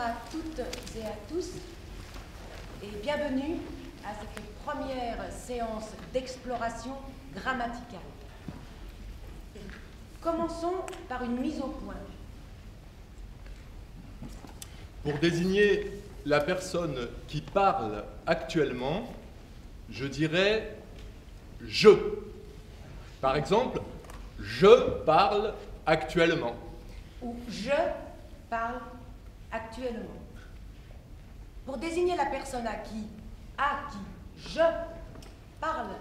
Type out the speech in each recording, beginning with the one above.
à toutes et à tous et bienvenue à cette première séance d'exploration grammaticale. Commençons par une mise au point. Pour désigner la personne qui parle actuellement, je dirais « je ». Par exemple, « je parle actuellement ». Ou « je parle actuellement ». Pour désigner la personne à qui je parle,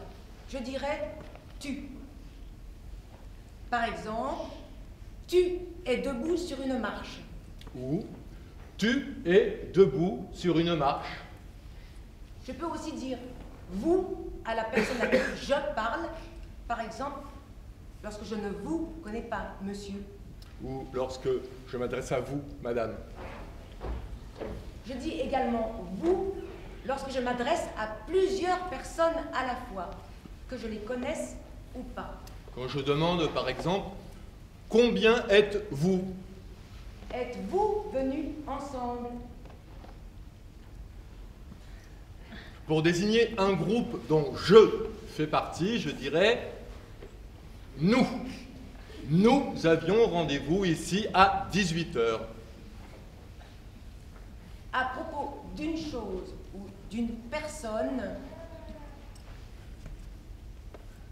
je dirais « tu ». Par exemple, « tu es debout sur une marche ». Ou « tu es debout sur une marche ». Je peux aussi dire « vous » à la personne à qui je parle, par exemple, lorsque je ne vous connais pas, monsieur. Ou lorsque je m'adresse à vous, madame. Je dis également « vous » lorsque je m'adresse à plusieurs personnes à la fois, que je les connaisse ou pas. Quand je demande, par exemple, « combien êtes-vous » ? Êtes-vous venus ensemble? Pour désigner un groupe dont je fais partie, je dirais « nous ». Nous avions rendez-vous ici à 18h. À propos d'une chose ou d'une personne,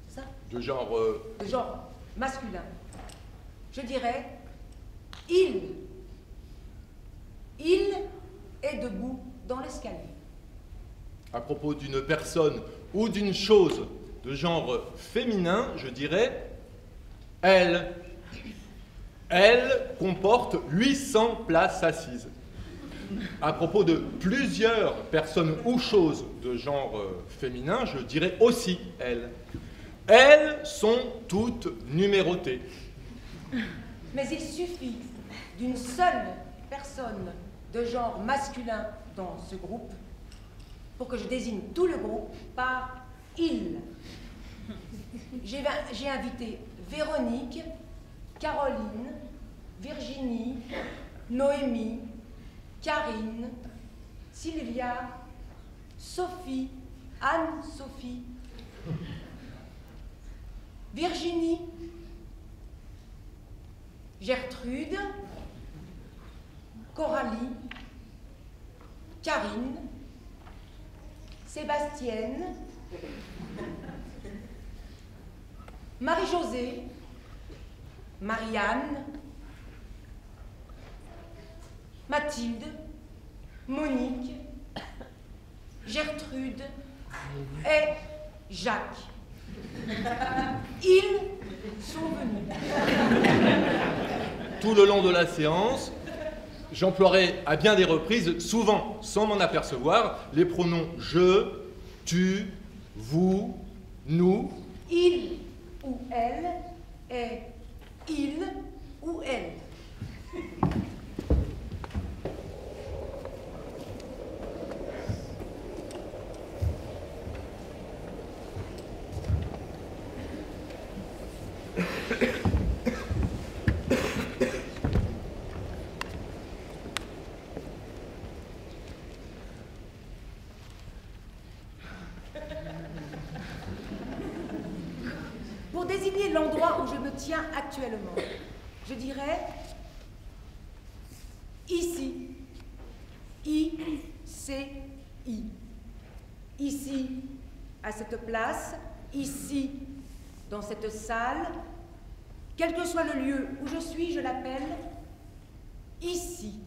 ça? De genre... De genre masculin, je dirais il est debout dans l'escalier. À propos d'une personne ou d'une chose de genre féminin, je dirais elle. Elle comporte 800 places assises. À propos de plusieurs personnes ou choses de genre féminin, je dirais aussi elle. Elles sont toutes numérotées. Mais il suffit d'une seule personne de genre masculin dans ce groupe pour que je désigne tout le groupe par il. J'ai invité Véronique, Caroline, Virginie, Noémie, Karine, Sylvia, Sophie, Anne-Sophie, Virginie, Gertrude, Coralie, Karine, Sébastienne, Marie-Josée, Marianne, Mathilde, Monique, Gertrude et Jacques. Ils sont venus. Tout le long de la séance, j'emploierai à bien des reprises, souvent sans m'en apercevoir, les pronoms je, tu, vous, nous. Il ou elle est il ou elle. Pour désigner l'endroit où je me tiens actuellement, je dirais ici, I-C-I. Ici, à cette place, ici, dans cette salle, quel que soit le lieu où je suis, je l'appelle ici.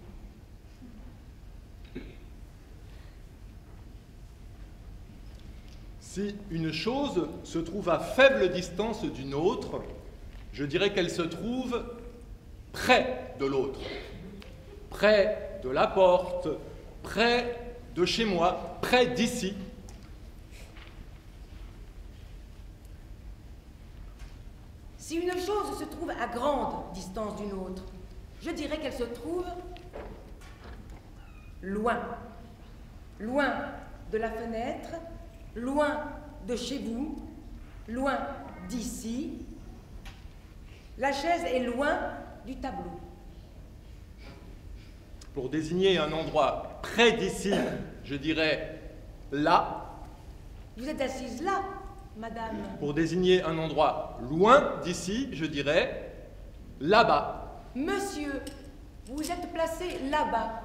Si une chose se trouve à faible distance d'une autre, je dirais qu'elle se trouve près de l'autre. Près de la porte, près de chez moi, près d'ici. Si une chose se trouve à grande distance d'une autre, je dirais qu'elle se trouve loin. Loin de la fenêtre, loin de chez vous, loin d'ici. La chaise est loin du tableau. Pour désigner un endroit près d'ici, je dirais là. Vous êtes assise là, madame. Pour désigner un endroit loin d'ici, je dirais là-bas. Monsieur, vous êtes placé là-bas.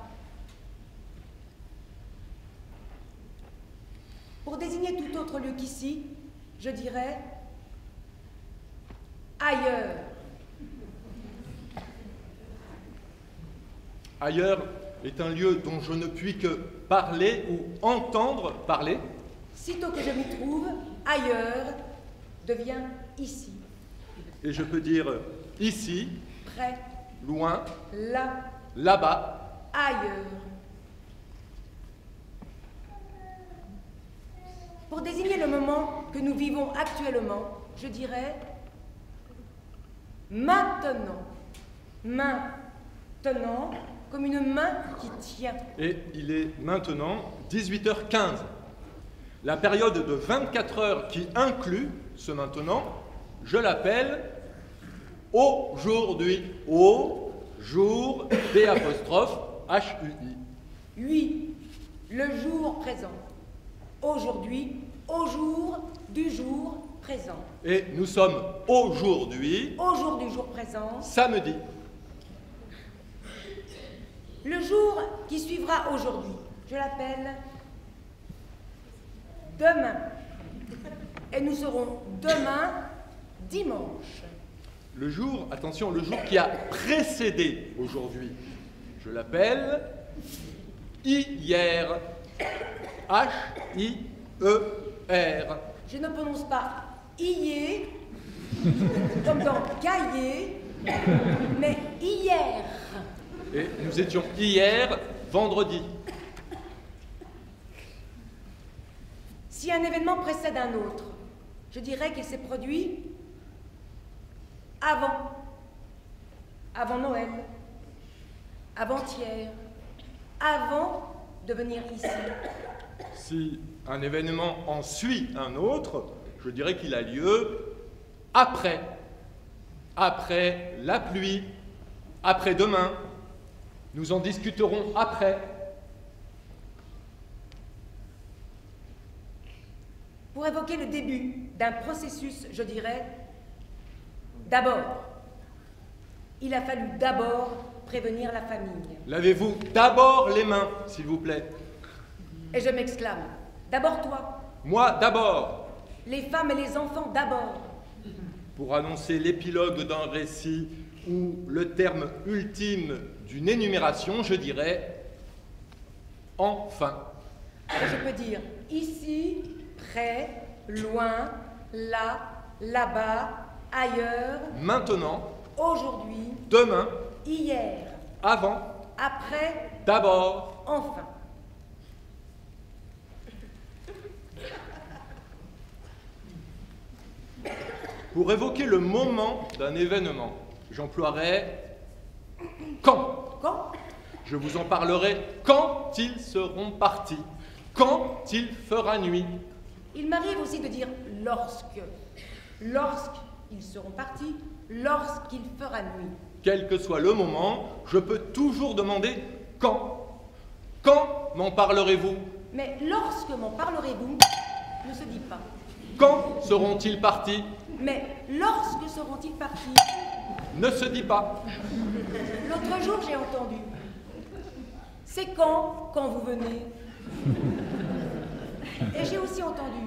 Pour désigner tout autre lieu qu'ici, je dirais ailleurs. Ailleurs est un lieu dont je ne puis que parler ou entendre parler. Sitôt que je m'y trouve, ailleurs devient ici. Et je peux dire ici, Près, loin, là, là-bas. ailleurs. Pour désigner le moment que nous vivons actuellement, je dirais maintenant. Maintenant, comme une main qui tient. Et il est maintenant 18h15. La période de 24 heures qui inclut ce maintenant, je l'appelle aujourd'hui. Au jour d'H-U-I. Oui, le jour présent. Aujourd'hui, au jour du jour présent. Et nous sommes aujourd'hui, Au jour du jour présent, samedi. le jour qui suivra aujourd'hui, je l'appelle demain. Et nous serons demain dimanche. Le jour, attention, le jour qui a précédé aujourd'hui, je l'appelle hier. H-I-E-R. Je ne prononce pas hier, comme dans cahier, mais hier. Et nous étions hier, vendredi. Si un événement précède un autre, je dirais qu'il s'est produit avant Noël, avant-hier, avant de venir ici. Si un événement en suit un autre, je dirais qu'il a lieu après. Après la pluie, après demain. Nous en discuterons après. Pour évoquer le début d'un processus, je dirais d'abord. Il a fallu d'abord prévenir la famille. Lavez-vous d'abord les mains, s'il vous plaît. Et je m'exclame, d'abord toi, Moi d'abord. les femmes et les enfants d'abord. Pour annoncer l'épilogue d'un récit ou le terme ultime d'une énumération, je dirais enfin. Et je peux dire ici, près, loin, là, là-bas, ailleurs, Maintenant, aujourd'hui, demain, hier, avant, après, d'abord. enfin. Pour évoquer le moment d'un événement, j'emploierai quand. Quand? Je vous en parlerai quand ils seront partis, quand il fera nuit. Il m'arrive aussi de dire lorsque. Lorsqu'ils seront partis, lorsqu'il fera nuit. Quel que soit le moment, je peux toujours demander quand. Quand m'en parlerez-vous? Mais lorsque m'en parlerez-vous ne se dit pas. Quand seront-ils partis? Mais lorsque seront-ils partis? Ne se dit pas. L'autre jour, j'ai entendu. C'est quand vous venez? Et j'ai aussi entendu.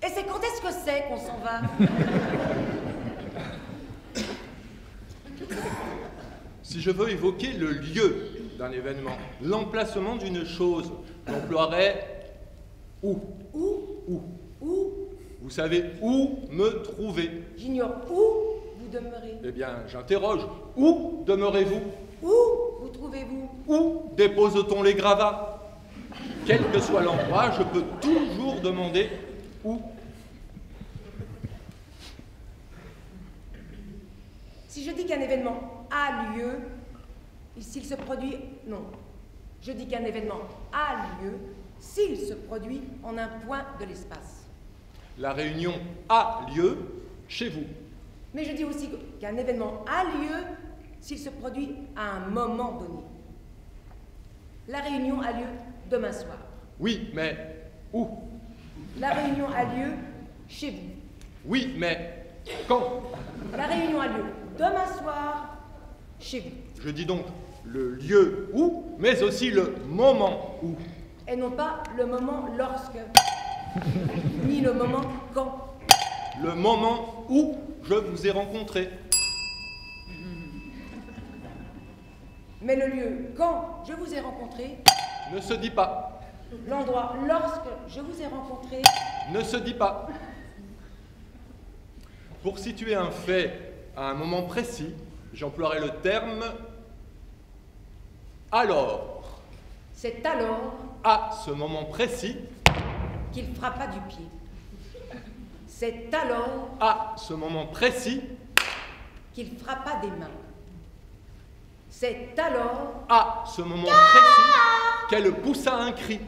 Et c'est quand est-ce que c'est qu'on s'en va? Si je veux évoquer le lieu d'un événement, l'emplacement d'une chose, j'emploierai où. Où? Où. Où? Vous savez où me trouver. J'ignore où vous demeurez. Eh bien, j'interroge. Où demeurez-vous? Où vous trouvez-vous? Où dépose-t-on les gravats? Quel que soit l'endroit, je peux toujours demander où. Si je dis qu'un événement a lieu, s'il se produit... Non. Je dis qu'un événement a lieu s'il se produit en un point de l'espace. La réunion a lieu chez vous. Mais je dis aussi qu'un événement a lieu s'il se produit à un moment donné. La réunion a lieu demain soir. Oui, mais où? La réunion a lieu chez vous. Oui, mais quand? La réunion a lieu demain soir chez vous. Je dis donc le lieu où, mais aussi le moment où. Et non pas le moment lorsque, ni le moment quand. Le moment où je vous ai rencontré. Mais le lieu quand je vous ai rencontré, Ne se dit pas. l'endroit lorsque je vous ai rencontré, Ne se dit pas. Pour situer un fait à un moment précis, j'emploierai le terme alors. c'est alors À ce moment précis, qu'il frappa du pied. C'est alors à ce moment précis, qu'il frappa des mains. C'est alors à ce moment précis, qu'elle poussa un cri.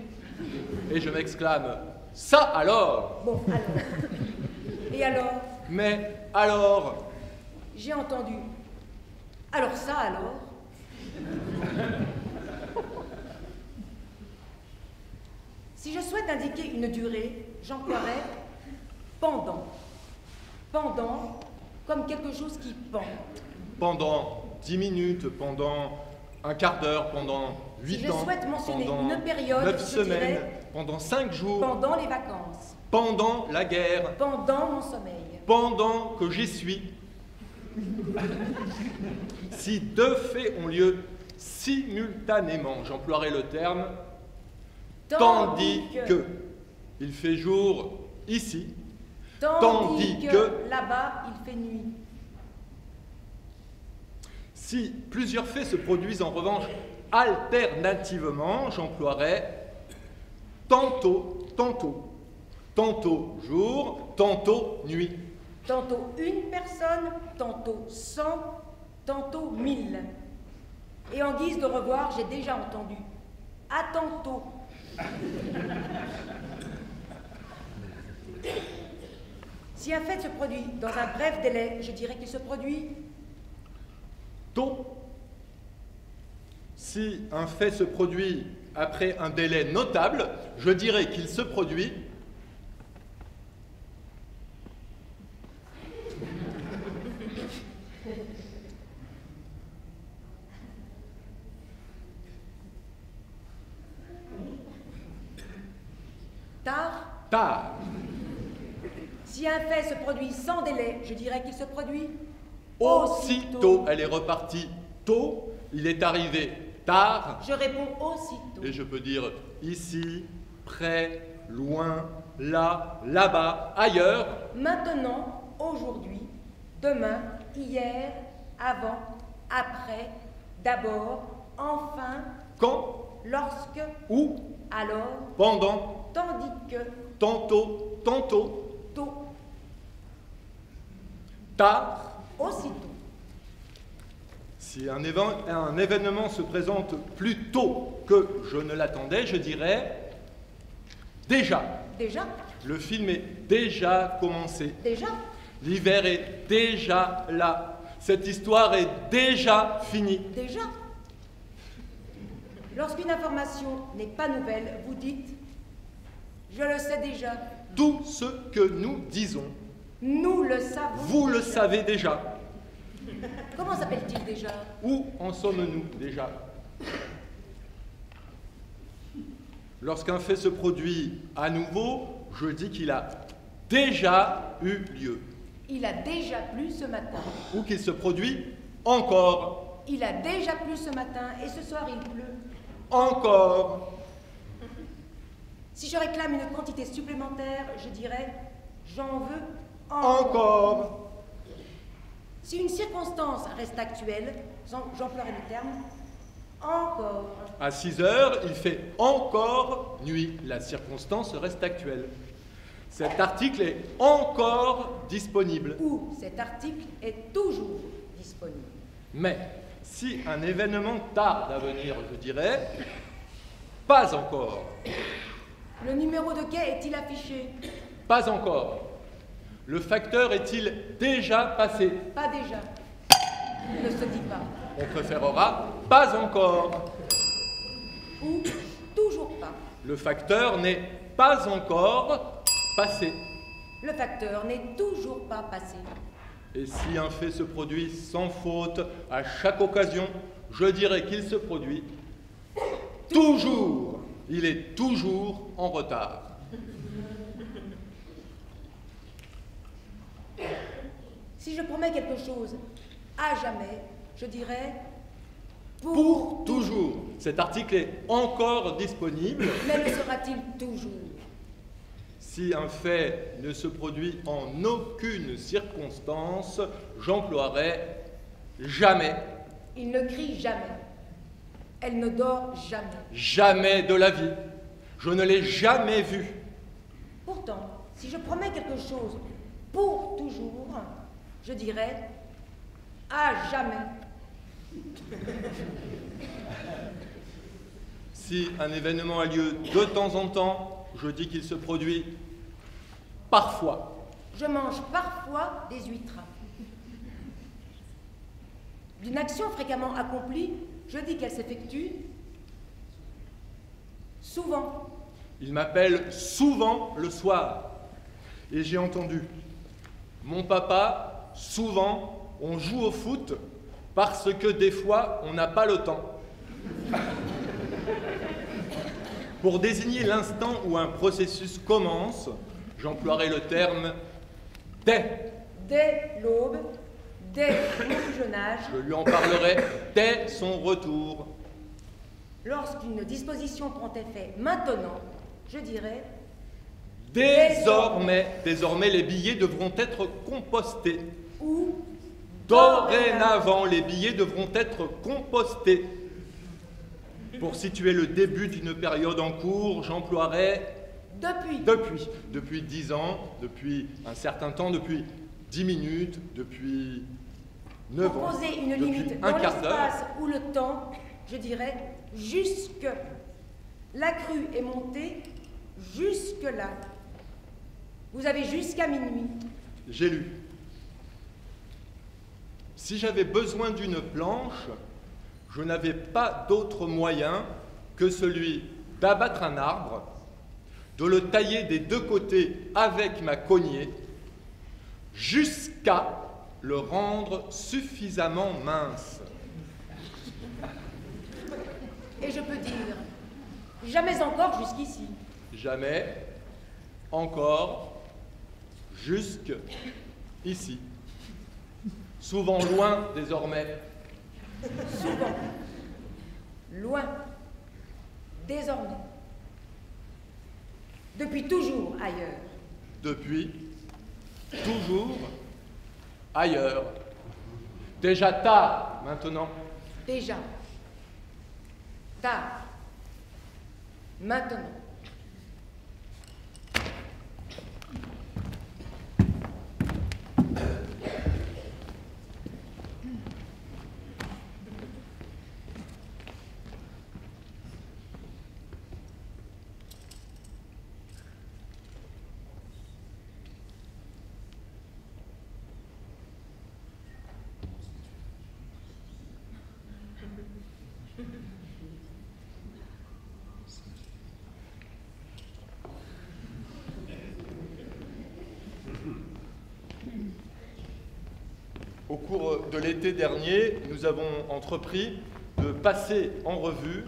Et je m'exclame, ça alors? bon alors. Et alors, Mais alors? j'ai entendu. Alors ça alors? Si je souhaite indiquer une durée, j'emploierai pendant. Pendant comme quelque chose qui pend. Pendant 10 minutes, pendant un quart d'heure, pendant 8 Si je ans, souhaite mentionner pendant une période, 9 je semaines, dirais pendant 5 jours, pendant les vacances, pendant la guerre, pendant mon sommeil. pendant que j'y suis. Si deux faits ont lieu simultanément, j'emploierai le terme tandis que. Il fait jour ici, Tandis tandis que, que- là-bas, il fait nuit. si plusieurs faits se produisent en revanche alternativement, j'emploierai tantôt, tantôt, tantôt jour, tantôt nuit. Tantôt une personne, tantôt 100, tantôt 1000. Et en guise de revoir, j'ai déjà entendu. À tantôt. Si un fait se produit dans un bref délai, je dirais qu'il se produit Tôt. Si un fait se produit après un délai notable, je dirais qu'il se produit tard. tard. Si un fait se produit sans délai, je dirais qu'il se produit Aussitôt, elle est repartie tôt, il est arrivé tard, Je réponds aussitôt. et je peux dire ici, près, loin, là, là-bas, ailleurs. Maintenant, aujourd'hui, demain, hier, avant, après, d'abord, enfin, Quand, lorsque, où, alors, pendant, tandis que, tantôt, tantôt, tôt, tard. aussitôt. Si un événement se présente plus tôt que je ne l'attendais, je dirais déjà. Déjà, Le film est déjà commencé. déjà, L'hiver est déjà là. Cette histoire est déjà finie. déjà. Lorsqu'une information n'est pas nouvelle, vous dites « Je le sais déjà, Tout ce que nous disons, nous le savons. » vous le savez déjà. Comment s'appelle-t-il déjà? Où en sommes-nous déjà? Lorsqu'un fait se produit à nouveau, je dis qu'il a déjà eu lieu. Il a déjà plu ce matin. Ou qu'il se produit encore. Il a déjà plu ce matin et ce soir il pleut. Encore. Si je réclame une quantité supplémentaire, je dirais j'en veux Encore. Si une circonstance reste actuelle, j'emploierai le terme encore. À 6 heures, il fait encore nuit. La circonstance reste actuelle. Cet article est encore disponible. Ou cet article est toujours disponible. Mais si un événement tarde à venir, je dirais pas encore. Le numéro de quai est-il affiché? Pas encore. Le facteur est-il déjà passé? Pas déjà. ne se dit pas. On préférera pas encore. Ou toujours pas. Le facteur n'est pas encore passé. Le facteur n'est toujours pas passé. Et si un fait se produit sans faute à chaque occasion, je dirais qu'il se produit toujours. Il est toujours en retard. Si je promets quelque chose à jamais, je dirais Pour toujours. Cet article est encore disponible. Mais le sera-t-il toujours? Si un fait ne se produit en aucune circonstance, j'emploierai jamais. Il ne crie jamais. Elle ne dort jamais. Jamais de la vie. Je ne l'ai jamais vu. Pourtant, si je promets quelque chose pour toujours, je dirais à jamais. Si un événement a lieu de temps en temps, je dis qu'il se produit parfois. Je mange parfois des huîtres. D'une action fréquemment accomplie, je dis qu'elle s'effectue souvent. Il m'appelle souvent le soir. Et j'ai entendu. Mon papa, souvent, on joue au foot parce que des fois, on n'a pas le temps. Pour désigner l'instant où un processus commence, j'emploierai le terme « dès ». Dès l'aube, dès mon plus jeune âge, Je lui en parlerai dès son retour. lorsqu'une disposition prend effet maintenant, je dirais Désormais, les billets devront être compostés. ou Dorénavant, les billets devront être compostés. Pour situer le début d'une période en cours, j'emploierai depuis 10 ans, depuis un certain temps, depuis 10 minutes, depuis 9 Pour ans, poser une depuis limite un dans quart d'heure. l'espace ou le temps, je dirais jusque. La crue est montée jusque là. Vous avez jusqu'à minuit. J'ai lu. Si j'avais besoin d'une planche, je n'avais pas d'autre moyen que celui d'abattre un arbre, de le tailler des deux côtés avec ma cognée, jusqu'à le rendre suffisamment mince. Et je peux dire, jamais encore jusqu'ici. Jamais, encore, jusque ici. Souvent loin désormais. Souvent, loin, désormais, depuis toujours ailleurs. Depuis, toujours, ailleurs. Déjà tard, maintenant. Déjà, tard, maintenant. Au cours de l'été dernier, nous avons entrepris de passer en revue,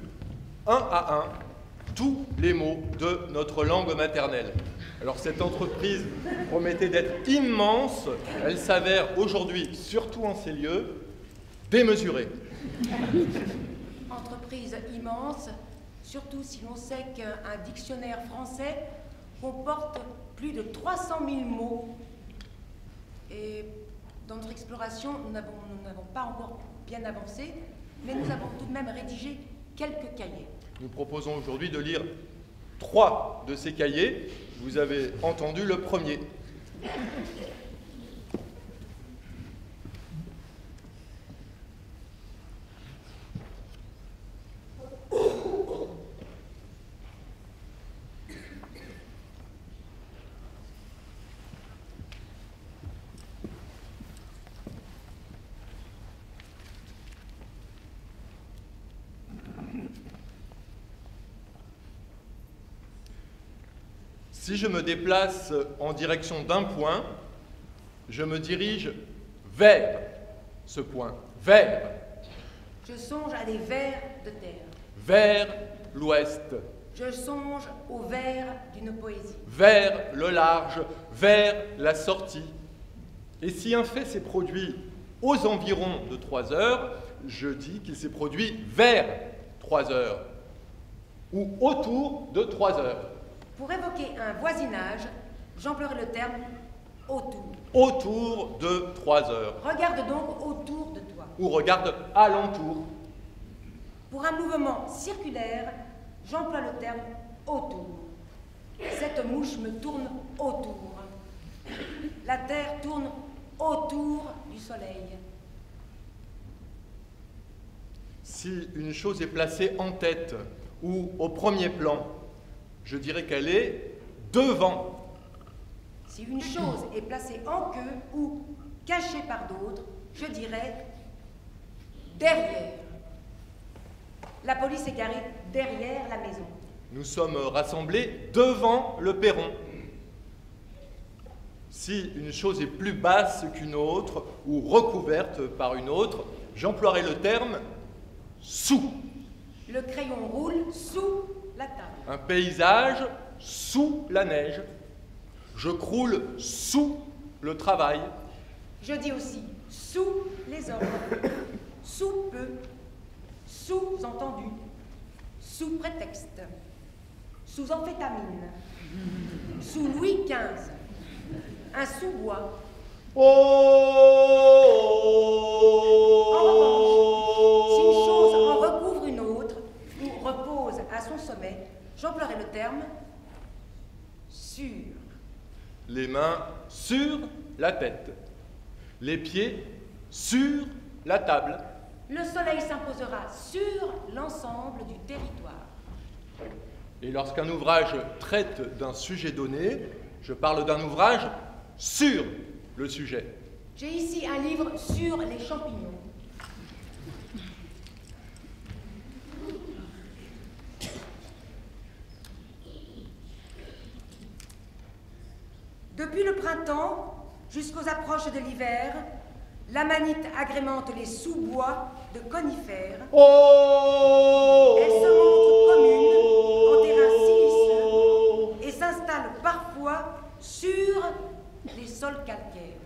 un à un, tous les mots de notre langue maternelle. Alors cette entreprise promettait d'être immense, elle s'avère aujourd'hui, surtout en ces lieux, démesurée. Entreprise immense, surtout si l'on sait qu'un dictionnaire français comporte plus de 300 000 mots. Et dans notre exploration, nous n'avons pas encore bien avancé, mais nous avons tout de même rédigé quelques cahiers. Nous proposons aujourd'hui de lire 3 de ces cahiers. Vous avez entendu le premier. Si je me déplace en direction d'un point, je me dirige vers ce point, vers. Je songe à des vers de terre. Vers l'ouest. Je songe au vers d'une poésie. Vers le large, vers la sortie. Et si un fait s'est produit aux environs de 3 heures, je dis qu'il s'est produit vers 3 heures ou autour de 3 heures. Pour évoquer un voisinage, j'emploierai le terme autour. Autour de 3 heures. Regarde donc autour de toi. Ou regarde alentour. Pour un mouvement circulaire, j'emploie le terme autour. Cette mouche me tourne autour. La terre tourne autour du soleil. Si une chose est placée en tête ou au premier plan, je dirais qu'elle est devant. Si une chose est placée en queue ou cachée par d'autres, je dirais derrière. La police est garée derrière la maison. Nous sommes rassemblés devant le perron. Si une chose est plus basse qu'une autre ou recouverte par une autre, j'emploierai le terme sous. Le crayon roule sous la table. Un paysage sous la neige. Je croule sous le travail. Je dis aussi sous les ordres, sous peu, sous-entendu, sous prétexte, sous amphétamine, sous Louis XV, un sous-bois. En revanche, si une chose en recouvre une autre ou repose à son sommet, j'emploierai le terme sur. Les mains sur la tête. Les pieds sur la table. Le soleil s'imposera sur l'ensemble du territoire. Et lorsqu'un ouvrage traite d'un sujet donné, je parle d'un ouvrage sur le sujet. J'ai ici un livre sur les champignons. Depuis le printemps jusqu'aux approches de l'hiver, l'amanite agrémente les sous-bois de conifères. Elle se montre commune en terrain siliceux et s'installe parfois sur les sols calcaires.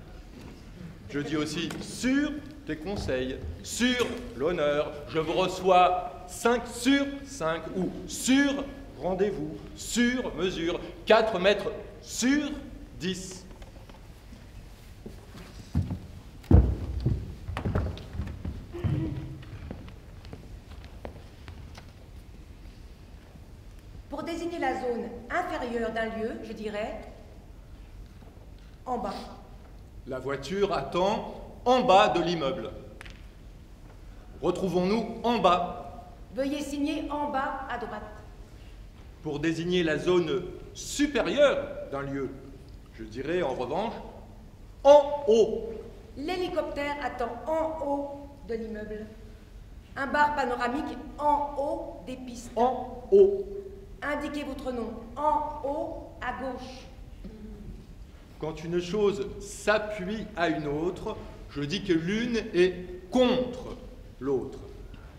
Je dis aussi sur tes conseils, sur l'honneur. Je vous reçois 5 sur 5 ou sur rendez-vous, sur mesure, 4 mètres sur 10. Pour désigner la zone inférieure d'un lieu, je dirais en bas. La voiture attend en bas de l'immeuble. Retrouvons-nous en bas. Veuillez signer en bas à droite. Pour désigner la zone supérieure d'un lieu, je dirais en revanche en haut. L'hélicoptère attend en haut de l'immeuble. Un bar panoramique en haut des pistes. En haut. Indiquez votre nom en haut à gauche. Quand une chose s'appuie à une autre, je dis que l'une est contre l'autre,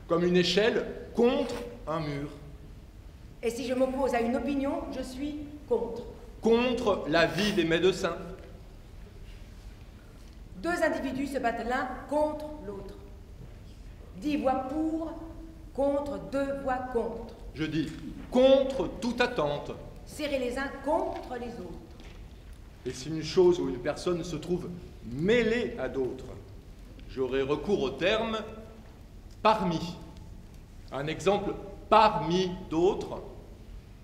comme une échelle contre un mur. Et si je m'oppose à une opinion, je suis contre. Contre l'avis des médecins. 2 individus se battent l'un contre l'autre. 10 voix pour contre 2 voix contre. Je dis contre toute attente. Serrez les uns contre les autres. Et si une chose ou une personne se trouve mêlée à d'autres, j'aurai recours au terme parmi. Un exemple parmi d'autres.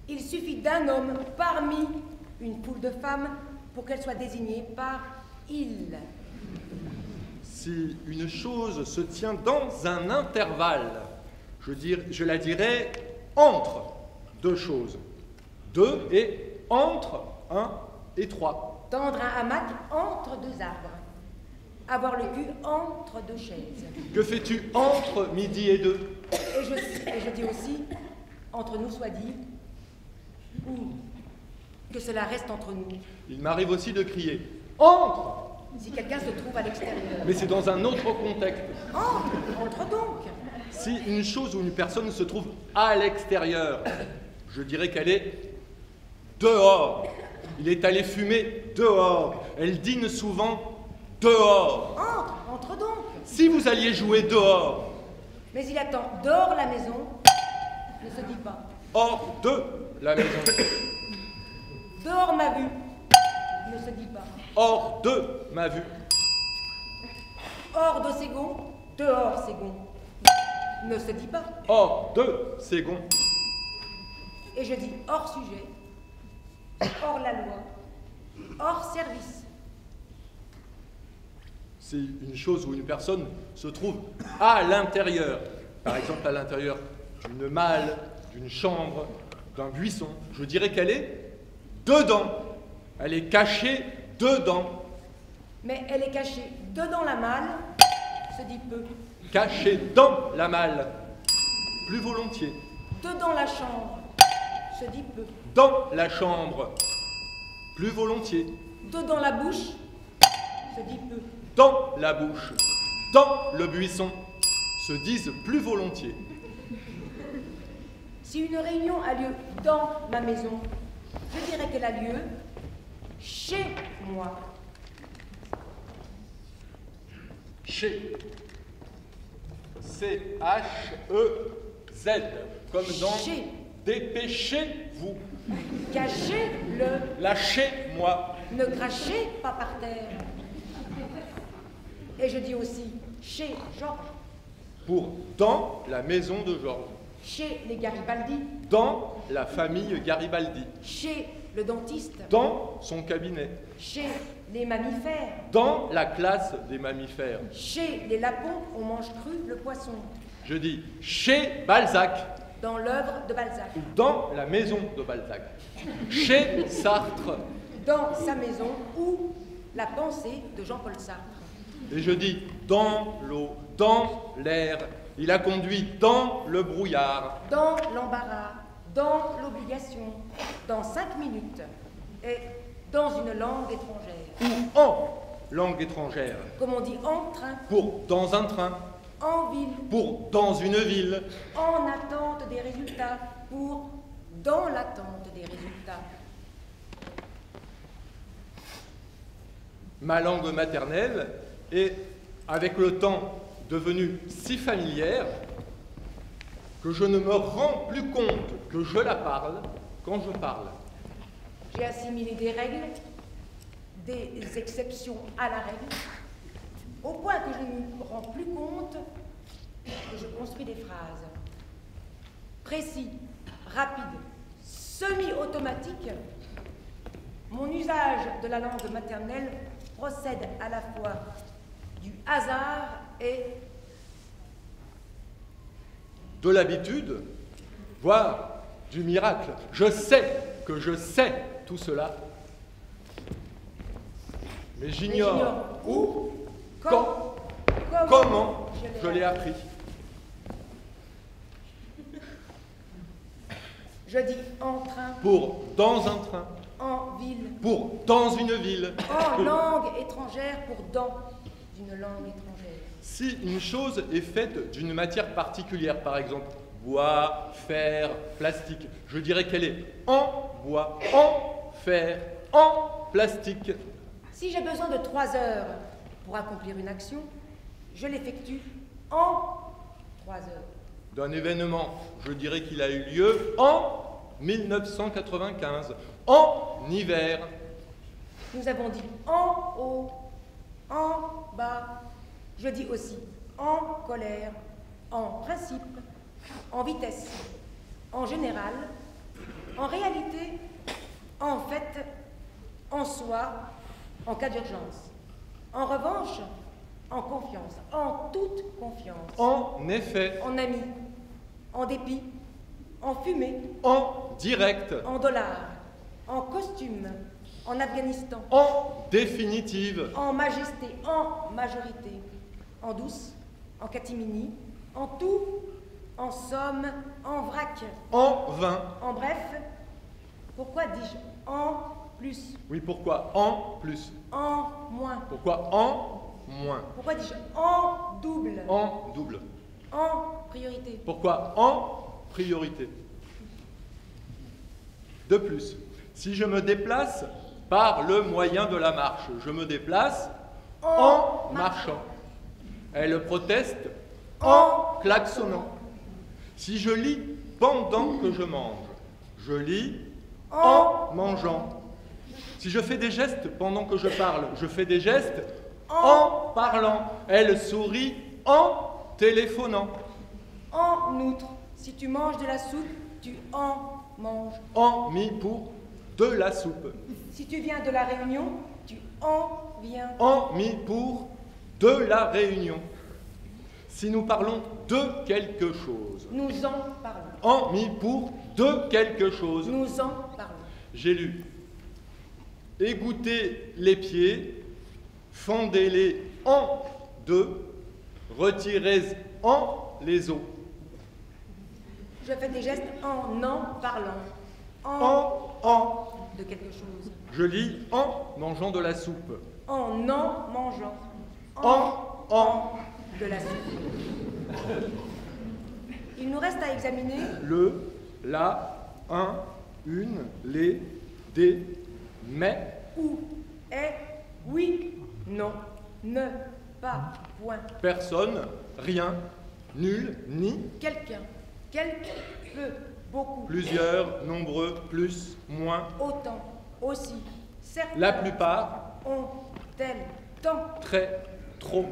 Il suffit d'un homme parmi une foule de femmes pour qu'elle soit désignée par il. Si une chose se tient dans un intervalle, je la dirais entre 2 choses. 2 et entre 1 et 3. Tendre un hamac entre 2 arbres. Avoir le cul entre 2 chaises. Que fais-tu entre midi et 2? Et je dis aussi, entre nous soit dit, ou Que cela reste entre nous. Il m'arrive aussi de crier « Entre !» Si quelqu'un se trouve à l'extérieur. Mais c'est dans un autre contexte. Entre donc. Si une chose ou une personne se trouve à l'extérieur, je dirais qu'elle est dehors. Il est allé fumer dehors. Elle dîne souvent dehors. Entre donc. Si vous alliez jouer dehors. Mais il attend dehors la maison, ne se dit pas. Hors de la maison. Dehors ma vue, ne se dit pas. Hors de ma vue. Hors de Ségon, dehors Ségon, ne se dit pas. Hors de Ségon. Et je dis hors sujet, hors la loi, hors service. Si une chose ou une personne se trouve à l'intérieur, par exemple à l'intérieur d'une malle, d'une chambre, d'un buisson, je dirais qu'elle est dedans. Elle est cachée dedans. Mais elle est cachée dedans la malle, se dit peu. Cachée dans la malle, plus volontiers. Dedans la chambre, se dit peu. Dans la chambre, plus volontiers. Dedans la bouche, se dit peu. Dans la bouche, dans le buisson, se disent plus volontiers. Si une réunion a lieu dans ma maison, je dirais qu'elle a lieu chez moi. Chez. C-H-E-Z. Comme dans Chez. Dépêchez-vous. Cachez-le. Lâchez-moi. Ne crachez pas par terre. Et je dis aussi chez Georges. Pour dans la maison de Georges. Chez les Garibaldi. Dans la famille Garibaldi. Chez le dentiste. Dans son cabinet. Chez les mammifères. Dans la classe des mammifères. Chez les lapons, on mange cru le poisson. Je dis chez Balzac. Dans l'œuvre de Balzac. Ou dans la maison de Balzac. Chez Sartre. Dans sa maison ou la pensée de Jean-Paul Sartre. Et je dis dans l'eau, dans l'air. Il a conduit dans le brouillard. Dans l'embarras, dans l'obligation, dans 5 minutes, et dans une langue étrangère. Ou en langue étrangère. Comme on dit en train, Pour dans un train. en ville, Pour dans une ville. en attente des résultats, pour dans l'attente des résultats. Ma langue maternelle est, avec le temps, devenue si familière que je ne me rends plus compte que je la parle quand je parle. J'ai assimilé des règles, des exceptions à la règle, au point que je ne me rends plus compte que je construis des phrases. Précis, rapide, semi-automatique, mon usage de la langue maternelle procède à la fois du hasard et de l'habitude, voire du miracle. Je sais que je sais tout cela, mais j'ignore où, quand, comment je l'ai appris. Je dis en train, Pour dans un train, en ville, pour dans une ville. en langue étrangère pour dans une langue étrangère. Si une chose est faite d'une matière particulière, par exemple bois, fer, plastique, je dirais qu'elle est en bois, en fer, en plastique. Si j'ai besoin de 3 heures pour accomplir une action, je l'effectue en 3 heures. D'un événement, je dirais qu'il a eu lieu en 1995, en hiver. Nous avons dit en haut, en bas. Je dis aussi en colère, en principe, en vitesse, en général, en réalité, en fait, en soi, en cas d'urgence. En revanche, en confiance, en toute confiance. En effet. En ami, en dépit, en fumée, En direct. en dollars, en costume, en Afghanistan, En définitive. en majesté, en majorité, en douce, en catimini, en tout, en somme, en vrac, En vain. en bref. Pourquoi dis-je En plus. Oui, pourquoi en plus? En moins. Pourquoi en moins? Pourquoi dis-je en double? En double. En priorité. Pourquoi en priorité? De plus, si je me déplace par le moyen de la marche, je me déplace en marchant. Elle proteste en klaxonnant. Si je lis pendant que je mange, je lis en mangeant. Si je fais des gestes pendant que je parle, je fais des gestes en parlant. Elle sourit en téléphonant. En outre, si tu manges de la soupe, tu en manges. En mis pour de la soupe. Si tu viens de la Réunion, tu en viens. En mis pour de la réunion. Si nous parlons de quelque chose. Nous en parlons. En mis pour de quelque chose. Nous en parlons. J'ai lu. Égouttez les pieds, fendez-les en deux, retirez en les os. Je fais des gestes en parlant. En De quelque chose. Je lis en mangeant de la soupe. En mangeant. En De la soupe. Il nous reste à examiner le, la, un, une, les, des, mais, où, est, oui, non, ne, pas, point. personne, rien, nul, ni, Quelqu'un, quelque, peu, beaucoup. plusieurs, nombreux, plus, moins, Autant, aussi, certains. la plupart, On, tel, tant, très, trop,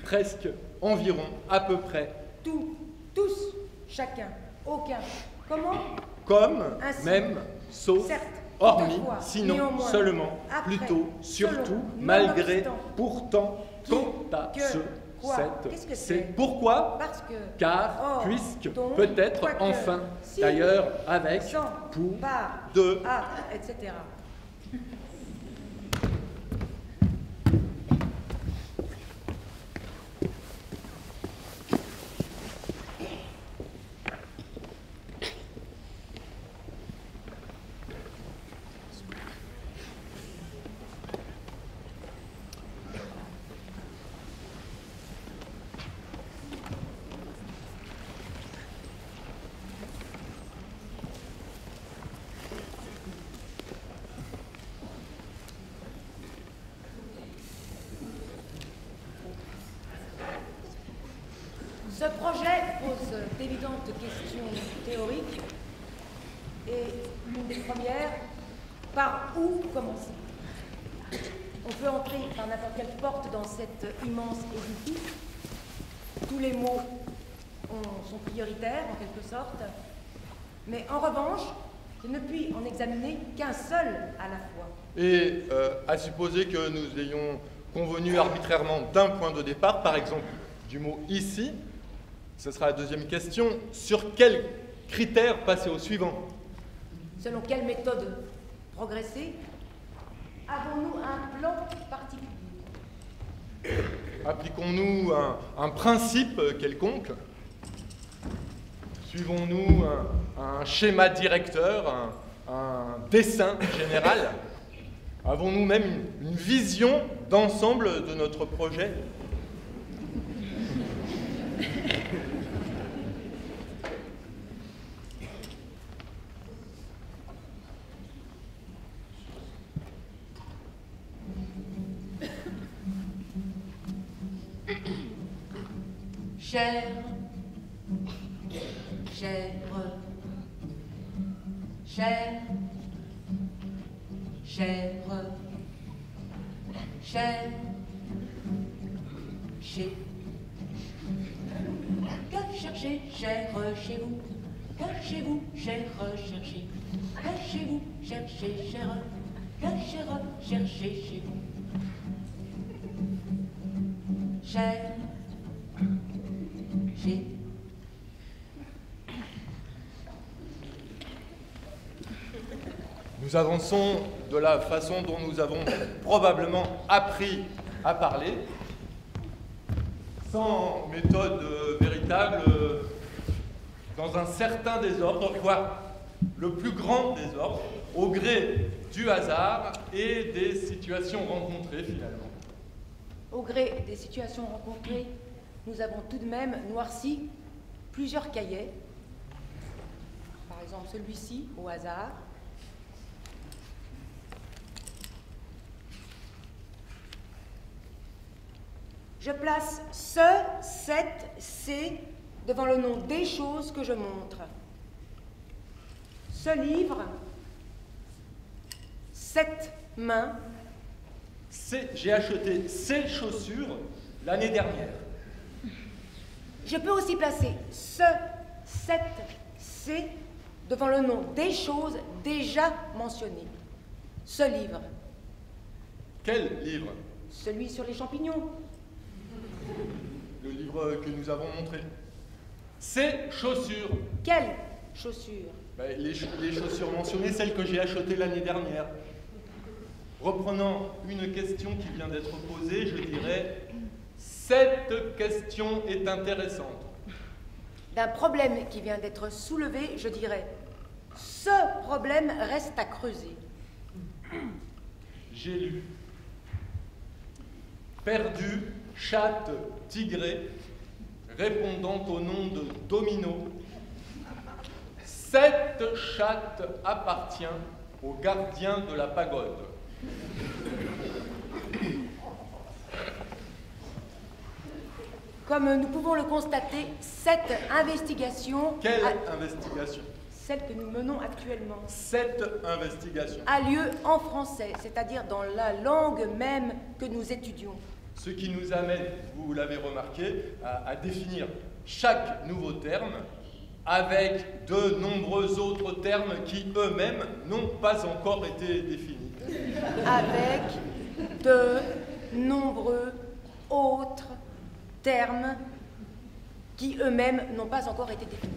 presque, environ, à peu près, tout, tous, chacun, aucun. Comment? comme, Ainsi. même, sauf, Certes, hormis, toutefois, sinon, néanmoins, seulement, après, plutôt, surtout, selon, malgré, nonobstant, pourtant, qui, quant à que, ce, quoi, cette, qu'est-ce que c'est, c'est? pourquoi, Parce que, car, or, puisque, donc, peut-être, quoique, enfin, si, d'ailleurs, avec, sans, pour, par, de, à, etc. Ce projet pose d'évidentes questions théoriques et l'une des premières, par où commencer? On peut entrer par n'importe quelle porte dans cet immense édifice. Tous les mots sont prioritaires en quelque sorte, mais en revanche, je ne puis en examiner qu'un seul à la fois. Et à supposer que nous ayons convenu arbitrairement d'un point de départ, par exemple du mot ici, ce sera la deuxième question. Sur quels critères passer au suivant? Selon quelle méthode progresser? Avons-nous un plan particulier? Appliquons-nous un principe quelconque? Suivons-nous un schéma directeur, un dessin général? Avons-nous même une vision d'ensemble de notre projet? Chère, chère, chère, chère, chère, chez. Que cherchez, chère, chez vous? Que chez vous, chère, cherchez? Que chez vous, cherchez, chère? Que chère, cherchez chez vous? Chère, chez. Nous avançons de la façon dont nous avons probablement appris à parler, sans méthode véritable, dans un certain désordre, le plus grand désordre, au gré du hasard et des situations rencontrées finalement. Au gré des situations rencontrées, nous avons tout de même noirci plusieurs cahiers. Par exemple, celui-ci, au hasard. Je place ce, cette, ces devant le nom des choses que je montre. Ce livre, cette main. J'ai acheté ces chaussures l'année dernière. Je peux aussi placer ce, cette, ces devant le nom des choses déjà mentionnées. Ce livre. Quel livre? Celui sur les champignons. Le livre que nous avons montré. Ces chaussures. Quelles chaussures? Les chaussures mentionnées, celles que j'ai achetées l'année dernière. Reprenant une question qui vient d'être posée, je dirais « Cette question est intéressante ». D'un problème qui vient d'être soulevé, je dirais « Ce problème reste à creuser ». J'ai lu « Perdu, chatte, tigré, répondant au nom de Domino. Cette chatte appartient au gardien de la pagode. » Comme nous pouvons le constater, cette investigation... Quelle investigation? Celle que nous menons actuellement. Cette investigation a lieu en français, c'est-à-dire dans la langue même que nous étudions. Ce qui nous amène, vous l'avez remarqué, à définir chaque nouveau terme avec de nombreux autres termes qui eux-mêmes n'ont pas encore été définis. Avec de nombreux autres termes qui eux-mêmes n'ont pas encore été définis.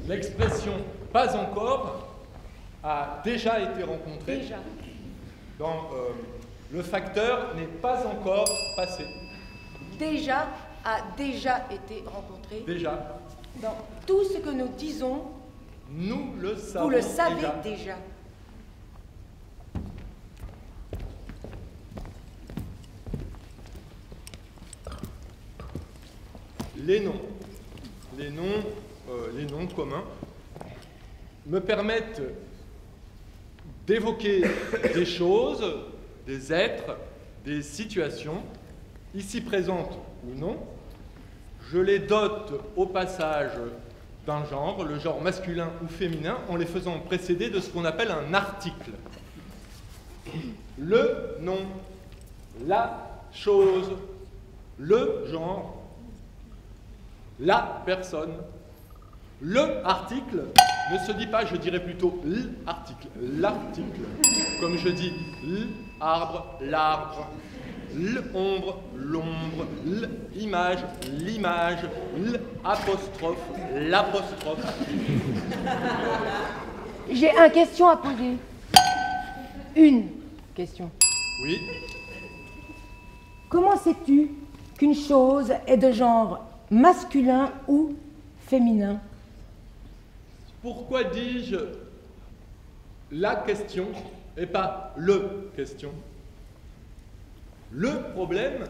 L'expression « pas encore » a déjà été rencontrée. Déjà. Dans le facteur n'est pas encore passé. Déjà a déjà été rencontré. Déjà. Dans tout ce que nous disons, nous le savons. Vous le savez déjà. Les noms communs me permettent d'évoquer des choses, des êtres, des situations, ici présentes ou non. Je les dote au passage d'un genre, le genre masculin ou féminin, en les faisant précéder de ce qu'on appelle un article. Le nom, la chose, le genre, la personne. Le article ne se dit pas, je dirais plutôt l'article. L'article. Comme je dis l'arbre, l'arbre, l'ombre, l'ombre, l'image, l'image, l'apostrophe, l'apostrophe. J'ai une question à poser. Une question. Oui. Comment sais-tu qu'une chose est de genre masculin ou féminin? Pourquoi dis-je la question et pas le question? Le problème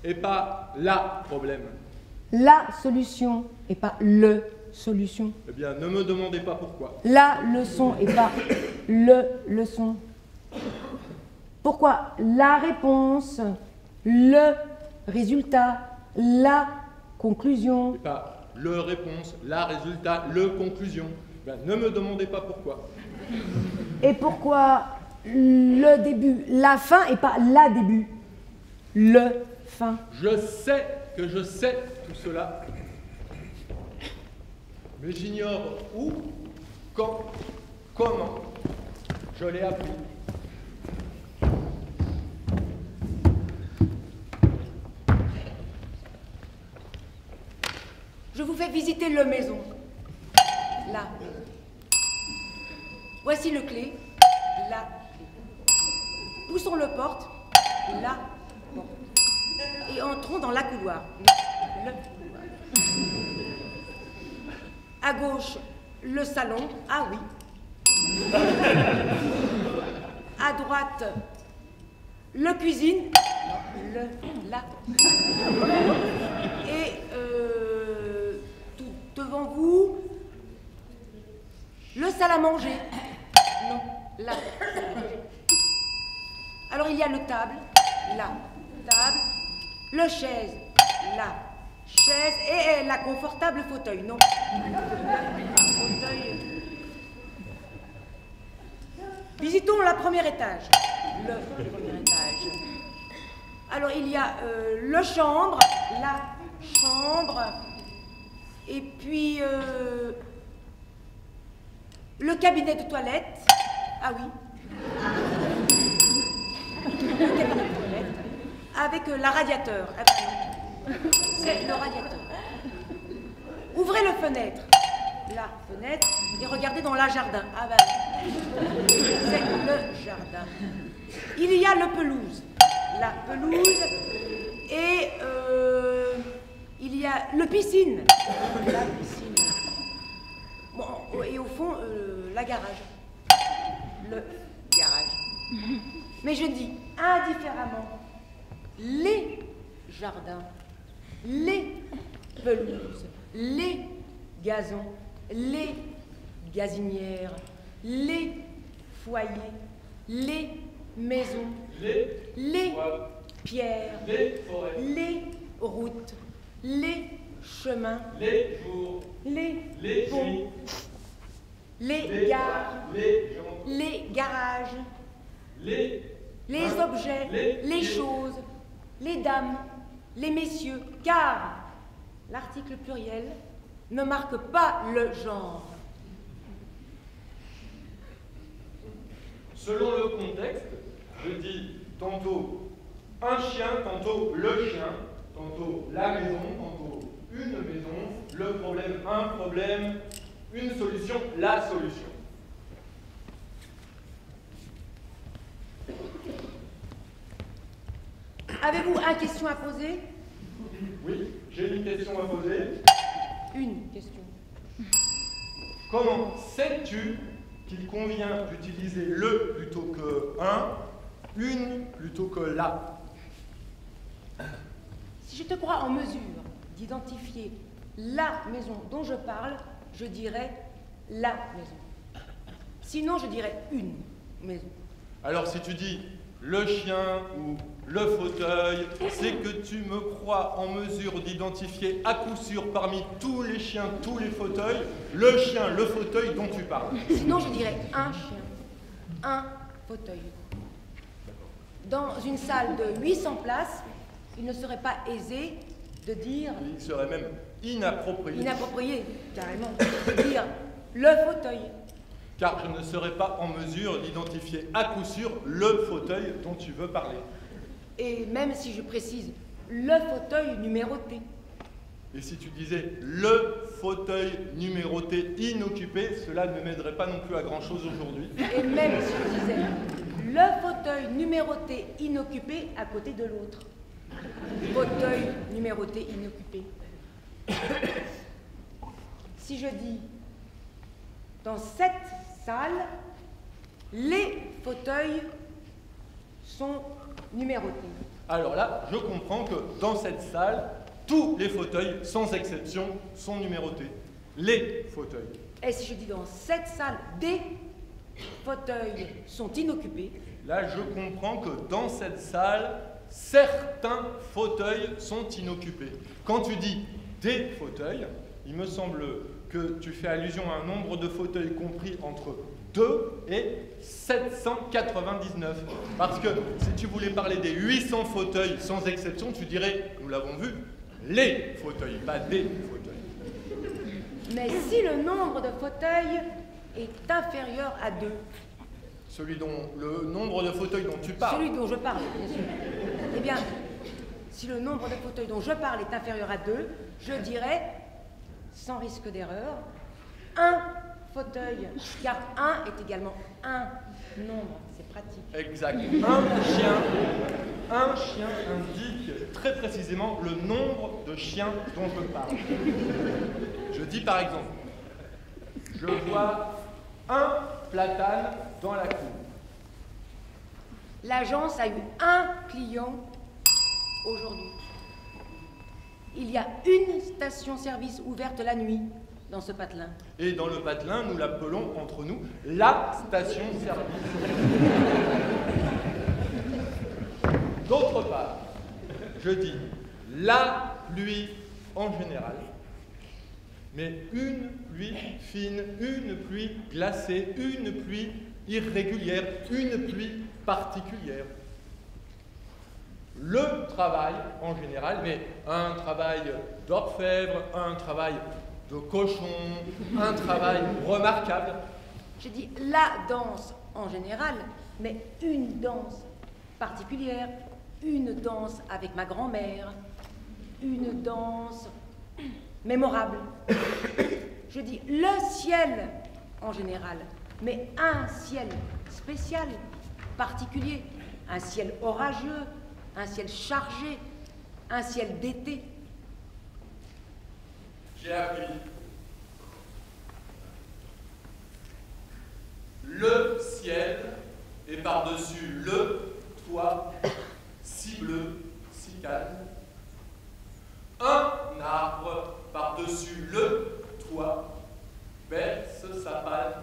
et pas la problème. La solution et pas le solution. Eh bien, ne me demandez pas pourquoi. La leçon et pas le leçon. Pourquoi la réponse, le résultat, la conclusion. Et pas le réponse, la résultat, le conclusion. Eh bien, ne me demandez pas pourquoi. Et pourquoi le début, la fin et pas la début, le fin. Je sais que je sais tout cela, mais j'ignore où, quand, comment. Je l'ai appris. Je vous fais visiter la maison. Là. Voici le clé. La clé. Poussons le porte. La porte. Et entrons dans la couloir. Le couloir. À gauche, le salon, ah oui. À droite, le cuisine, là. Et tout devant vous, le salle à manger. Non, là. Alors il y a le table, là, table, le chaise, là, chaise et la confortable fauteuil, non. Fauteuil. Visitons le premier étage. Le premier étage. Alors il y a le chambre, la chambre, et puis le cabinet de toilette. Ah oui. Le cabinet de toilette avec la radiateur. Ah ben non. C'est le radiateur. Ouvrez le fenêtre. La fenêtre et regardez dans la jardin. Ah ben c'est le jardin. Il y a le pelouse. La pelouse et il y a le piscine. La piscine. Bon, et au fond, la garage. Le garage. Mais je dis indifféremment les jardins, les pelouses, les gazons, les gazinières, les foyers, les maisons, les pierres, les forêts, les routes, les chemins, les jours, les ponts, nuits, les gares, les gens, les garages, les mains, objets, les les pieds. choses, les dames, les messieurs, car l'article pluriel ne marque pas le genre. Selon le contexte, je dis tantôt un chien, tantôt le chien, tantôt la maison, tantôt une maison, le problème, un problème, une solution, la solution. Avez-vous une question à poser? Oui, j'ai une question à poser. Une question. Comment sais-tu qu'il convient d'utiliser le plutôt que un, une plutôt que la? Si je te crois en mesure d'identifier la maison dont je parle, je dirais la maison. Sinon, je dirais une maison. Alors si tu dis le chien ou le fauteuil, c'est que tu me crois en mesure d'identifier à coup sûr parmi tous les chiens, tous les fauteuils, le chien, le fauteuil dont tu parles. Sinon, je dirais un chien, un fauteuil. Dans une salle de 800 places, il ne serait pas aisé de dire... Il serait même inapproprié. Inapproprié, carrément. De dire le fauteuil. Car je ne serais pas en mesure d'identifier à coup sûr le fauteuil dont tu veux parler. Et même si je précise le fauteuil numéroté. Et si tu disais le fauteuil numéroté inoccupé, cela ne m'aiderait pas non plus à grand chose aujourd'hui. Et même si je disais le fauteuil numéroté inoccupé à côté de l'autre. Fauteuil numéroté inoccupé. Si je dis dans cette salle, les fauteuils sont numérotés. Alors là, je comprends que dans cette salle, tous les fauteuils, sans exception, sont numérotés. Les fauteuils. Et si je dis dans cette salle, des fauteuils sont inoccupés. Là, je comprends que dans cette salle, certains fauteuils sont inoccupés. Quand tu dis des fauteuils, il me semble que tu fais allusion à un nombre de fauteuils compris entre 2 et 799. Parce que si tu voulais parler des 800 fauteuils sans exception, tu dirais, nous l'avons vu, les fauteuils, pas des fauteuils. Mais si le nombre de fauteuils est inférieur à 2, Celui dont le nombre de fauteuils dont tu parles. celui dont je parle, bien sûr. Eh bien, si le nombre de fauteuils dont je parle est inférieur à 2, je dirais, sans risque d'erreur, un fauteuil, car 1 est également un nombre, c'est pratique. Exact. Un chien indique très précisément le nombre de chiens dont je parle. Je dis par exemple, je vois un platane dans la cour. L'agence a eu un client aujourd'hui. Il y a une station-service ouverte la nuit dans ce patelin. Et dans le patelin, nous l'appelons entre nous la station-service. D'autre part, je dis la pluie en général, mais une pluie fine, une pluie glacée, une pluie irrégulière, une pluie particulière. Le travail en général, mais un travail d'orfèvre, un travail de cochon, un travail remarquable. Je dis la danse en général, mais une danse particulière, une danse avec ma grand-mère, une danse mémorable. Je dis le ciel en général, mais un ciel spécial, particulier, un ciel orageux, un ciel chargé, un ciel d'été. J'ai appris. Le ciel est par-dessus le toit, si bleu, si calme. Un arbre par-dessus le toit baisse sa palme.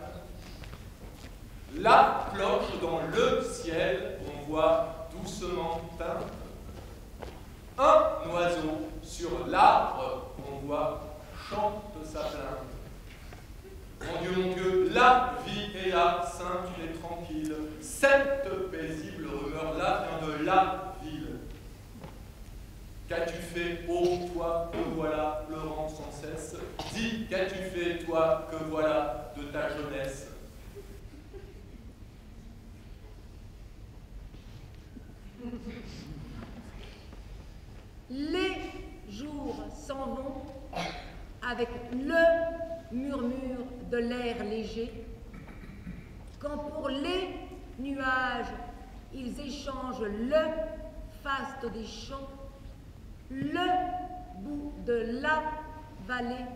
La cloche dans le ciel, on voit doucement teindre. Un oiseau sur l'arbre, on voit chante sa plainte. Mon Dieu, la vie est là, simple et tranquille. Cette paisible rumeur-là vient de la ville. Qu'as-tu fait, ô toi, que voilà, pleurant sans cesse? Dis, qu'as-tu fait, toi, que voilà, de ta jeunesse? Les jours s'en vont avec le murmure de l'air léger, quand pour les nuages ils échangent le faste des champs, le bout de la vallée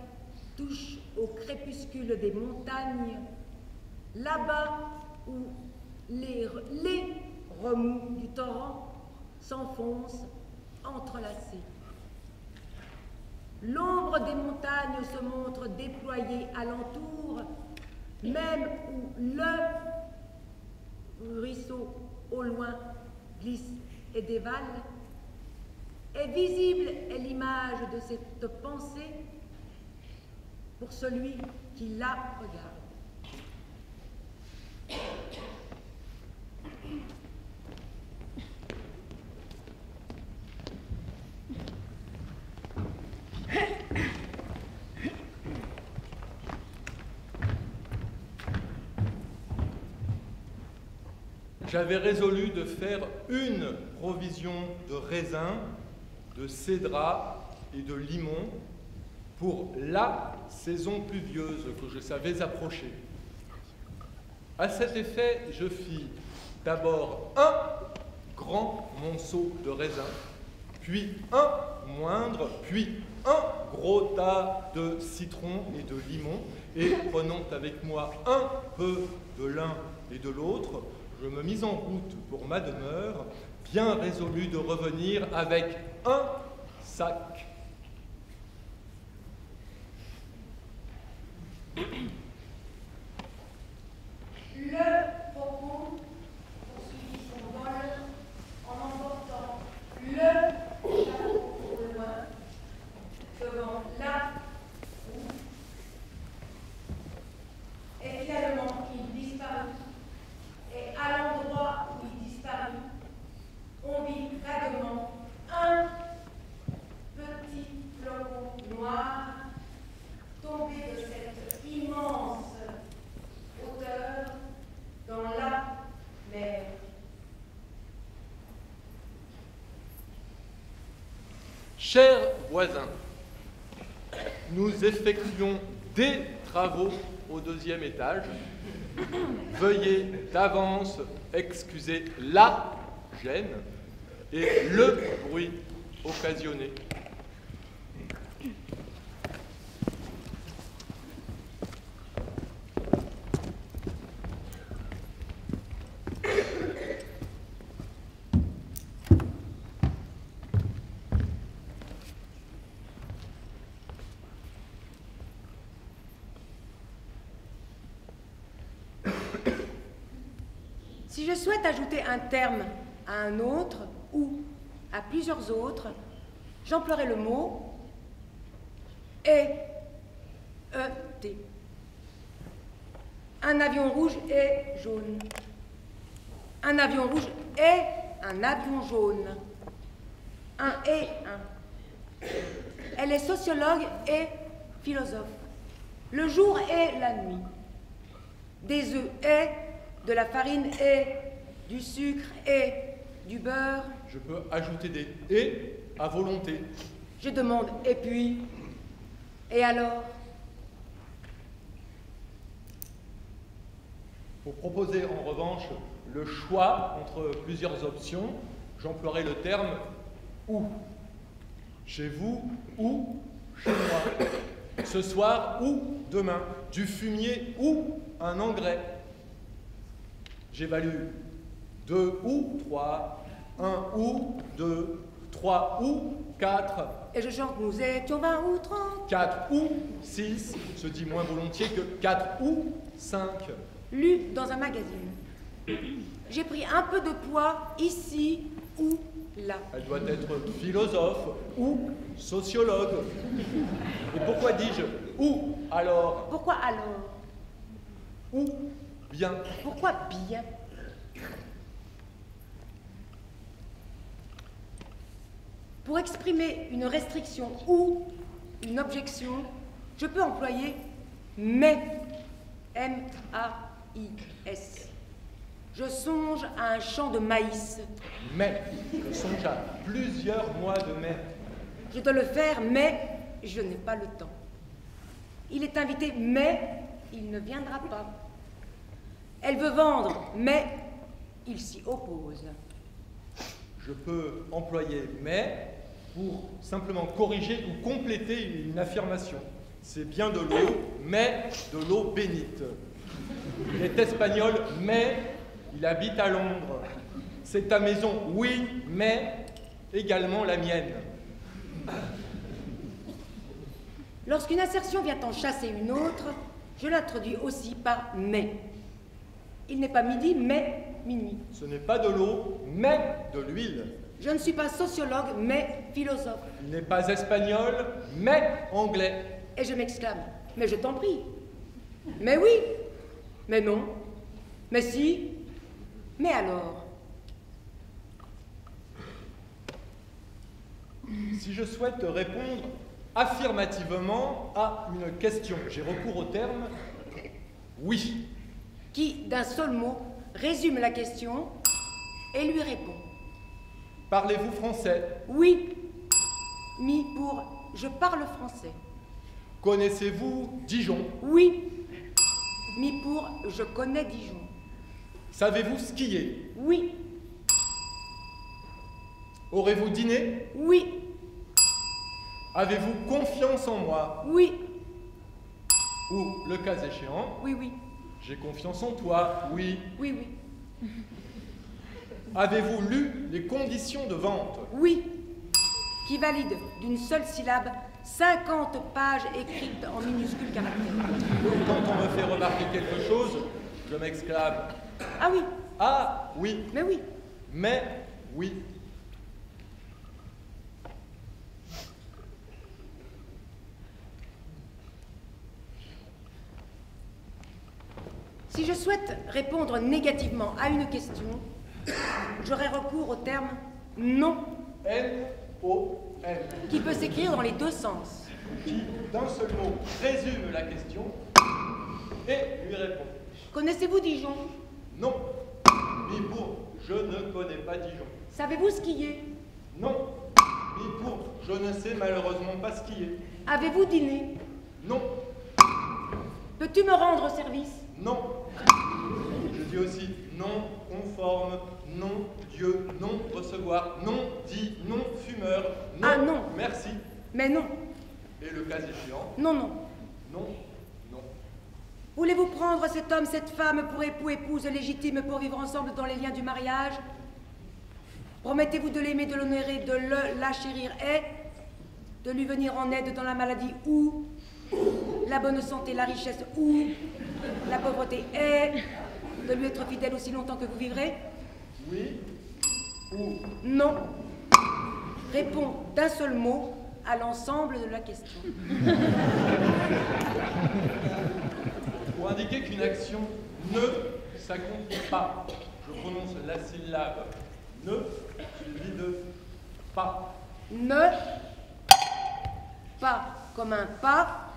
touche au crépuscule des montagnes, là-bas où les remous du torrent s'enfoncent entrelacés. L'ombre des montagnes se montre déployée alentour, même où le ruisseau au loin glisse et dévale. Et visible est l'image de cette pensée pour celui qui la regarde. J'avais résolu de faire une provision de raisins, de cédra et de limon pour la saison pluvieuse que je savais approcher. À cet effet, je fis d'abord un grand monceau de raisins, puis un moindre, puis un gros tas de citron et de limon, et prenant avec moi un peu de l'un et de l'autre, je me mis en route pour ma demeure, bien résolu de revenir avec un sac. Le propos poursuivit son vol en emportant le chapeau au loin devant la roue. Et finalement, il disparut. Et à l'endroit où il disparut, on vit vaguement un petit flocon noir tomber de cette immense hauteur dans la mer. Chers voisins, nous effectuons des travaux au deuxième étage. Veuillez d'avance excuser la gêne et le bruit occasionné. Si je souhaite ajouter un terme à un autre ou à plusieurs autres, j'emploierai le mot et-e-t. Un avion rouge est jaune. Un avion rouge est un avion jaune. Un et un. Elle est sociologue et philosophe. Le jour et la nuit. Des œufs et, de la farine et, du sucre et, du beurre. Je peux ajouter des « et » à volonté. Je demande « et puis » ? Et alors ? Pour proposer en revanche le choix entre plusieurs options, j'emploierai le terme « ou ». Chez vous ou chez moi. Ce soir ou demain. Du fumier ou un engrais. J'évalue 2 ou 3, 1 ou 2, 3 ou 4. Et je chante « Nous étions 20 ou 30 ». 4 ou 6 se dit moins volontiers que 4 ou 5. Lu dans un magazine. J'ai pris un peu de poids ici ou là. Elle doit être philosophe ou sociologue. Et pourquoi dis-je ou alors? Pourquoi alors? Ou bien. Pourquoi bien? Pour exprimer une restriction ou une objection, je peux employer mais. M-A-I-S. Je songe à un champ de maïs. Mais. Je songe à plusieurs mois de mai. Je dois le faire, mais je n'ai pas le temps. Il est invité, mais il ne viendra pas. Elle veut vendre, mais il s'y oppose. Je peux employer mais pour simplement corriger ou compléter une affirmation. C'est bien de l'eau, mais de l'eau bénite. Il est espagnol, mais il habite à Londres. C'est ta maison, oui, mais également la mienne. Lorsqu'une assertion vient en chasser une autre, je l'introduis aussi par mais. Il n'est pas midi, mais minuit. Ce n'est pas de l'eau, mais de l'huile. Je ne suis pas sociologue, mais philosophe. Il n'est pas espagnol, mais anglais. Et je m'exclame, mais je t'en prie. Mais oui, mais non, mais si, mais alors. Si je souhaite répondre affirmativement à une question, j'ai recours au terme oui. Qui, d'un seul mot, résume la question et lui répond. Parlez-vous français? Oui. Mis pour je parle français. Connaissez-vous Dijon? Oui. Mis pour je connais Dijon. Savez-vous skier? Oui. Aurez-vous dîné? Oui. Avez-vous confiance en moi? Oui. Ou, le cas échéant, Oui, oui. j'ai confiance en toi, oui. Oui, oui. Avez-vous lu les conditions de vente? Oui. Qui valide d'une seule syllabe 50 pages écrites en minuscules caractères. Quand on me fait remarquer quelque chose, je m'exclame. Ah oui. Ah oui. Mais oui. Mais oui. Si je souhaite répondre négativement à une question, j'aurai recours au terme non. N-O-N. Qui peut s'écrire dans les deux sens. Qui, d'un seul mot, résume la question et lui répond. Connaissez-vous Dijon? Non. Ni pour je ne connais pas Dijon. Savez-vous skier? Non. Ni pour je ne sais malheureusement pas skier. Avez-vous dîné? Non. Peux-tu me rendre service? Non. Je dis aussi non conforme, non Dieu, non recevoir, non dit, non fumeur, non, Ah, non. Merci. Mais non. Et le cas échéant, Non, non. non, non. Voulez-vous prendre cet homme, cette femme pour époux, épouse légitime pour vivre ensemble dans les liens du mariage? Promettez-vous de l'aimer, de l'honorer, de la chérir et de lui venir en aide dans la maladie ou la bonne santé, la richesse ou la pauvreté et De lui être fidèle aussi longtemps que vous vivrez? Oui ou Non. Réponds d'un seul mot à l'ensemble de la question. pour indiquer qu'une action ne s'accomplit pas, je prononce la syllabe ne suivie de pas. Ne, pas comme un pas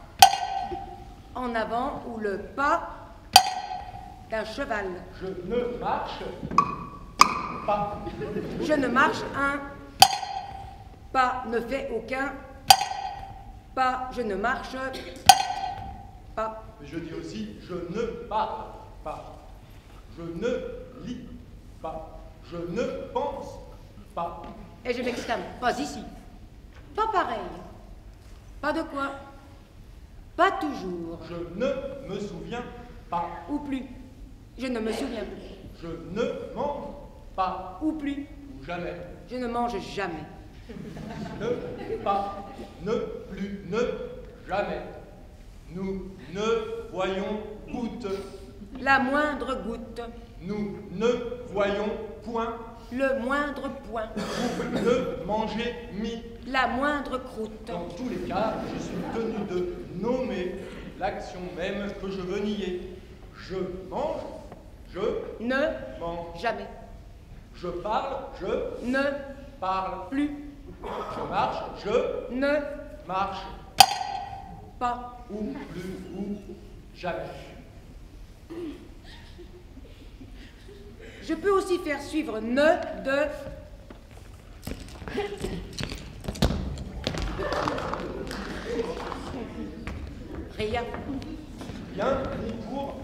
en avant ou le pas d'un cheval. Je ne marche pas. Je ne marche un pas, ne fait aucun pas, je ne marche pas. Mais je dis aussi, je ne parle pas. Je ne lis pas. Je ne pense pas. Et je m'exclame, pas ici, pas pareil, pas de quoi, pas toujours, Je ne me souviens pas. ou plus, je ne me souviens plus, Je ne mange pas. ou plus, Ou jamais. je ne mange jamais. Ne pas. Ne plus. Ne jamais. Nous ne voyons goutte. La moindre goutte, Nous ne voyons point. le moindre point, Ne manger mi. la moindre croûte. Dans tous les cas, je suis tenu de nommer l'action même que je veux nier. Je mange, je Ne, mange. jamais, Je parle, je ne, parle. plus, Je marche, je ne, marche. pas. Ou plus, ou jamais. Je peux aussi faire suivre ne de rien. Rien ni pour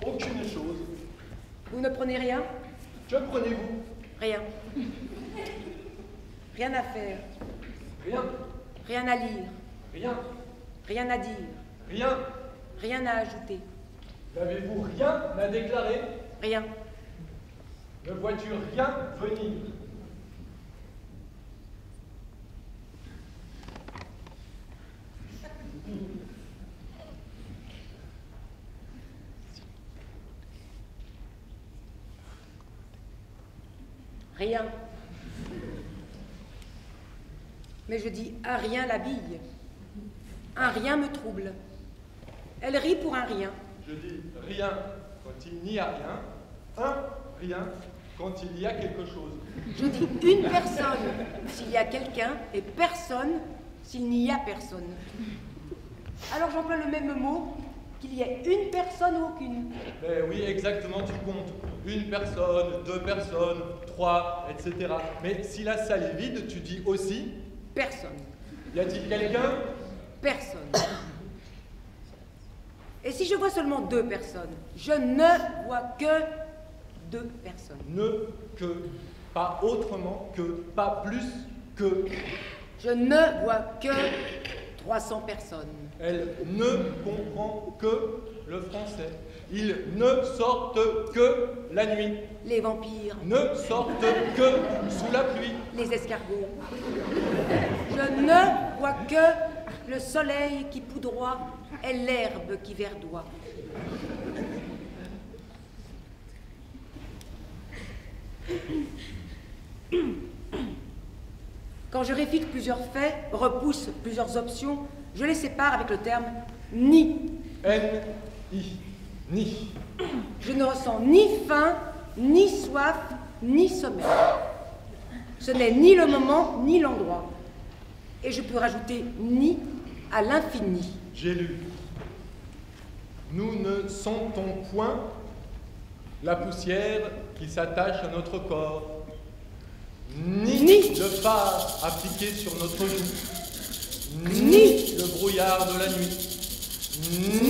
aucune chose. Vous ne prenez rien? Que prenez-vous? Rien. Rien à faire, Rien. rien à lire, Rien. rien à dire, Rien. rien à ajouter, N'avez-vous rien à déclarer? rien. Ne vois-tu rien venir? Rien. Mais je dis un rien l'habille. Un rien me trouble. Elle rit pour un rien. Je dis rien quand il n'y a rien. Un rien quand il y a quelque chose. Je dis une personne s'il y a quelqu'un et personne s'il n'y a personne. Alors j'emploie le même mot, qu'il y ait une personne ou aucune. Mais oui, exactement, tu comptes. Une personne, deux personnes, trois, etc. Mais si la salle est vide, tu dis aussi, Personne. y a-t-il quelqu'un? Personne. Et si je vois seulement deux personnes, je ne vois que deux personnes. Ne que, pas autrement que, pas plus que. Je ne vois que 300 personnes. Elle ne comprend que le français. Ils ne sortent que la nuit. Les vampires, Ne sortent que sous la pluie. les escargots. Je ne vois que le soleil qui poudroie et l'herbe qui verdoie. Quand je réfute plusieurs faits, repousse plusieurs options, je les sépare avec le terme « ni ». N-I. Ni. Je ne ressens ni faim, ni soif, ni sommeil. Ce n'est ni le moment, ni l'endroit. Et je peux rajouter « ni » à l'infini. J'ai lu. Nous ne sentons point la poussière qui s'attache à notre corps, ni le phare appliqué sur notre joue, ni le brouillard de la nuit,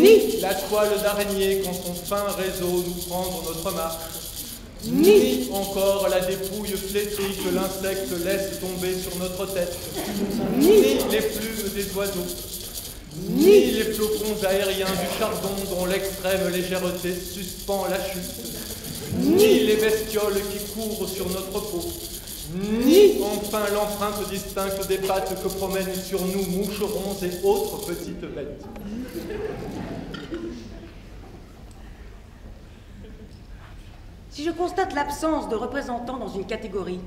ni la toile d'araignée quand son fin réseau nous prend dans notre marche, ni encore la dépouille flétrie que l'insecte laisse tomber sur notre tête, ni les plumes des oiseaux, ni les flocons aériens du charbon dont l'extrême légèreté suspend la chute, ni les bestioles qui courent sur notre peau, ni enfin l'empreinte distincte des pattes que promènent sur nous moucherons et autres petites bêtes. Si je constate l'absence de représentants dans une catégorie,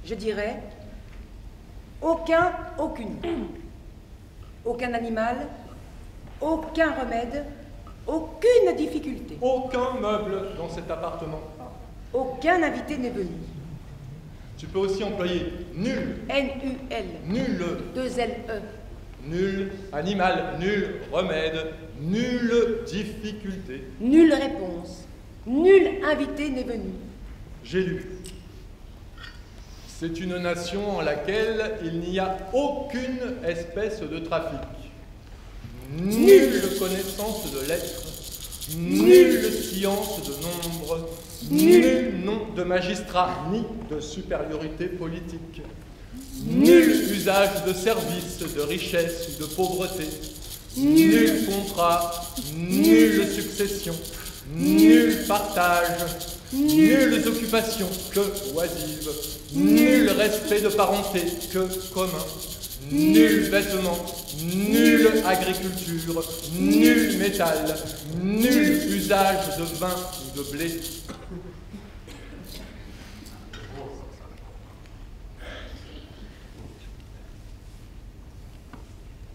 je dirais aucun, aucune. Aucun animal, aucun remède, aucune difficulté. Aucun meuble dans cet appartement. Aucun invité n'est venu. Tu peux aussi employer nul. N-U-L. Nul. 2-L-E. Nul animal, nul remède, nulle difficulté. Nulle réponse. Nul invité n'est venu. J'ai lu. C'est une nation en laquelle il n'y a aucune espèce de trafic. Nulle connaissance de lettres, nulle science de nombre, nul nom de magistrat ni de supériorité politique, nul usage de service, de richesse ou de pauvreté, nul contrat, nulle succession, nul partage, nulles occupations que oisives, nul respect de parenté que commun, nul vêtement, nulle agriculture, nul métal, nul usage de vin ou de blé.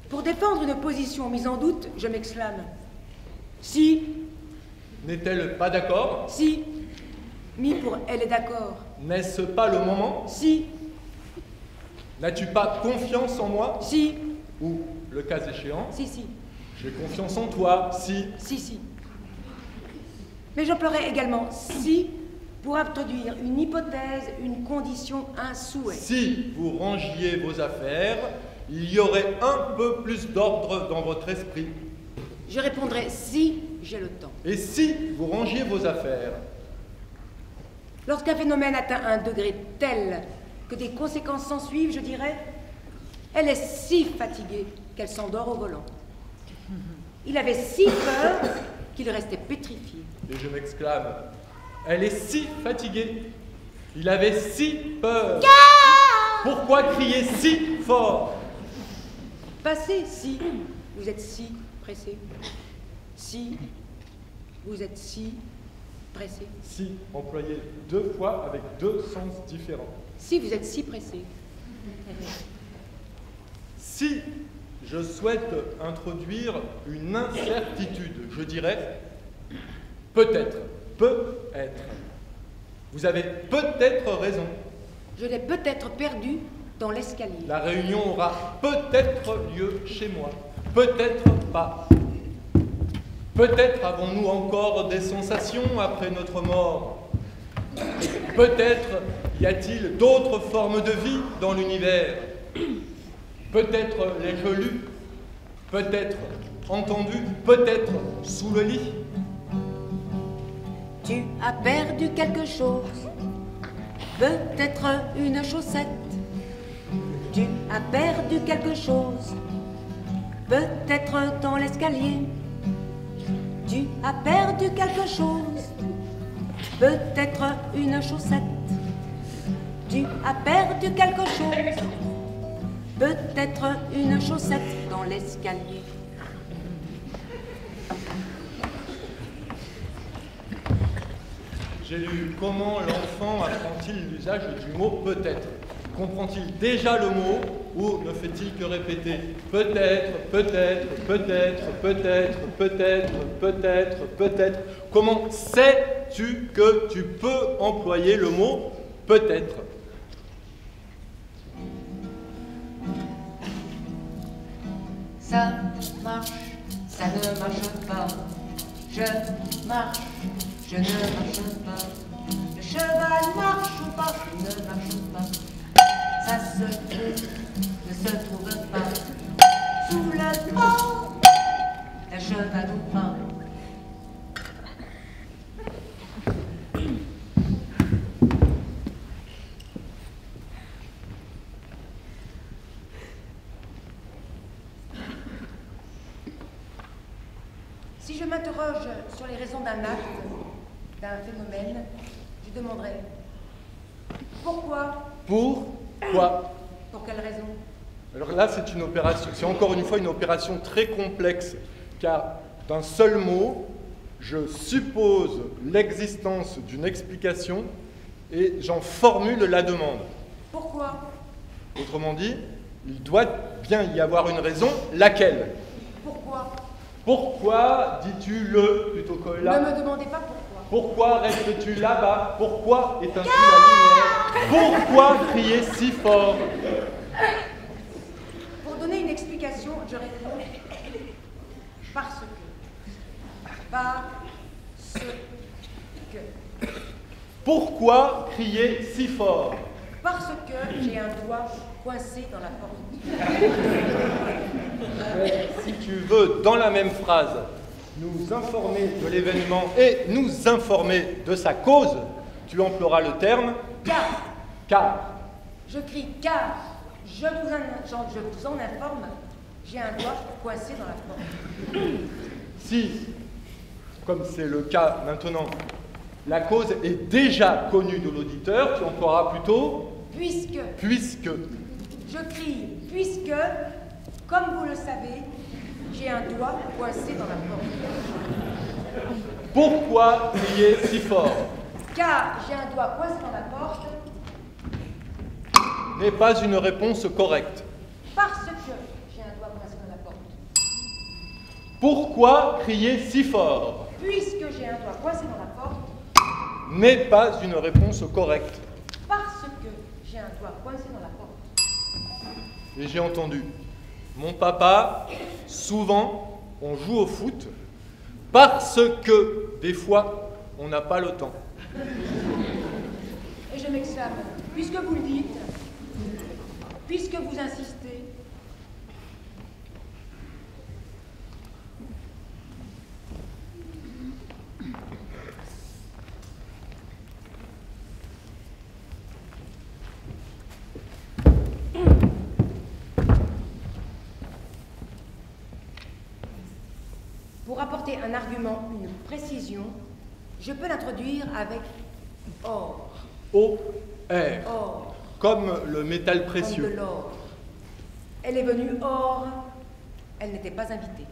Pour défendre une position mise en doute, je m'exclame. Si, N'est-elle pas d'accord? si, mis pour elle est d'accord. N'est-ce pas le moment? Si, N'as-tu pas confiance en moi? si, Ou, le cas échéant, si, si, j'ai confiance en toi, si. si. Mais j'emploierai également si pour introduire une hypothèse, une condition, un souhait. Si vous rangiez vos affaires, il y aurait un peu plus d'ordre dans votre esprit. Je répondrai si j'ai le temps. Et si vous rangiez vos affaires? Lorsqu'un phénomène atteint un degré tel que des conséquences s'en suivent, je dirais, elle est si fatiguée qu'elle s'endort au volant. Il avait si peur qu'il restait pétrifié. Et je m'exclame, elle est si fatiguée. Il avait si peur. Pourquoi crier si fort? Passez si vous êtes si pressé. Si vous êtes si pressé. Si, employé 2 fois avec 2 sens différents. Si vous êtes si pressé. Si je souhaite introduire une incertitude, je dirais peut-être, peut-être. Vous avez peut-être raison. Je l'ai peut-être perdu dans l'escalier. La réunion aura peut-être lieu chez moi, peut-être pas. Peut-être avons-nous encore des sensations après notre mort. Peut-être y a-t-il d'autres formes de vie dans l'univers. Peut-être l'ai-je lu, peut-être entendu, peut-être sous le lit. Tu as perdu quelque chose, peut-être une chaussette. Tu as perdu quelque chose, peut-être dans l'escalier. Tu as perdu quelque chose, peut-être une chaussette. Tu as perdu quelque chose, peut-être une chaussette dans l'escalier. J'ai lu comment l'enfant apprend-il l'usage du mot peut-être. Comprend-il déjà le mot ou ne fait-il que répéter peut-être, peut-être, peut-être, peut-être, peut-être, peut-être, peut-être? Comment sais-tu que tu peux employer le mot peut-être? Ça marche, ça ne marche pas. Je marche, je ne marche pas. Le cheval marche ou pas, il ne marche pas. Ça se trouve, ne se trouve pas. Sous le pont, un cheval ou pas. Si je m'interroge sur les raisons d'un acte, d'un phénomène, je demanderai pourquoi? Pourquoi? Pour quelle raison? Alors là, c'est une opération, c'est encore une fois une opération très complexe, car d'un seul mot, Je suppose l'existence d'une explication et j'en formule la demande. Pourquoi? Autrement dit, il doit bien y avoir une raison, laquelle? Pourquoi? Pourquoi dis-tu le plutôt que là? Ne me demandez pas pourquoi. Pourquoi restes-tu là-bas? Pourquoi éteins-tu la lumière? Pourquoi crier si fort? Pour donner une explication, je réponds parce que. Parce que. Pourquoi crier si fort? Parce que j'ai un doigt coincé dans la porte. Si tu veux, dans la même phrase, nous informer de l'événement et nous informer de sa cause, tu emploieras le terme Car. car. Je crie car. Je vous en informe. J'ai un doigt coincé dans la porte. Si, comme c'est le cas maintenant, la cause est déjà connue de l'auditeur, tu emploieras plutôt Puisque. puisque. Je crie puisque, comme vous le savez, j'ai un doigt coincé dans la porte. Pourquoi crier si fort? Car j'ai un doigt coincé dans la porte. N'est pas une réponse correcte. Parce que j'ai un doigt coincé dans la porte. Pourquoi crier si fort? Puisque j'ai un doigt coincé dans la porte. N'est pas une réponse correcte. Parce que j'ai un doigt coincé dans la porte. Et j'ai entendu, mon papa, souvent, on joue au foot parce que, des fois, on n'a pas le temps. Et je m'exclame, puisque vous le dites, puisque vous insistez, pour apporter un argument, une précision, je peux l'introduire avec or. O-R, Or, comme le métal comme de précieux. l'or. Elle est venue or, elle n'était pas invitée.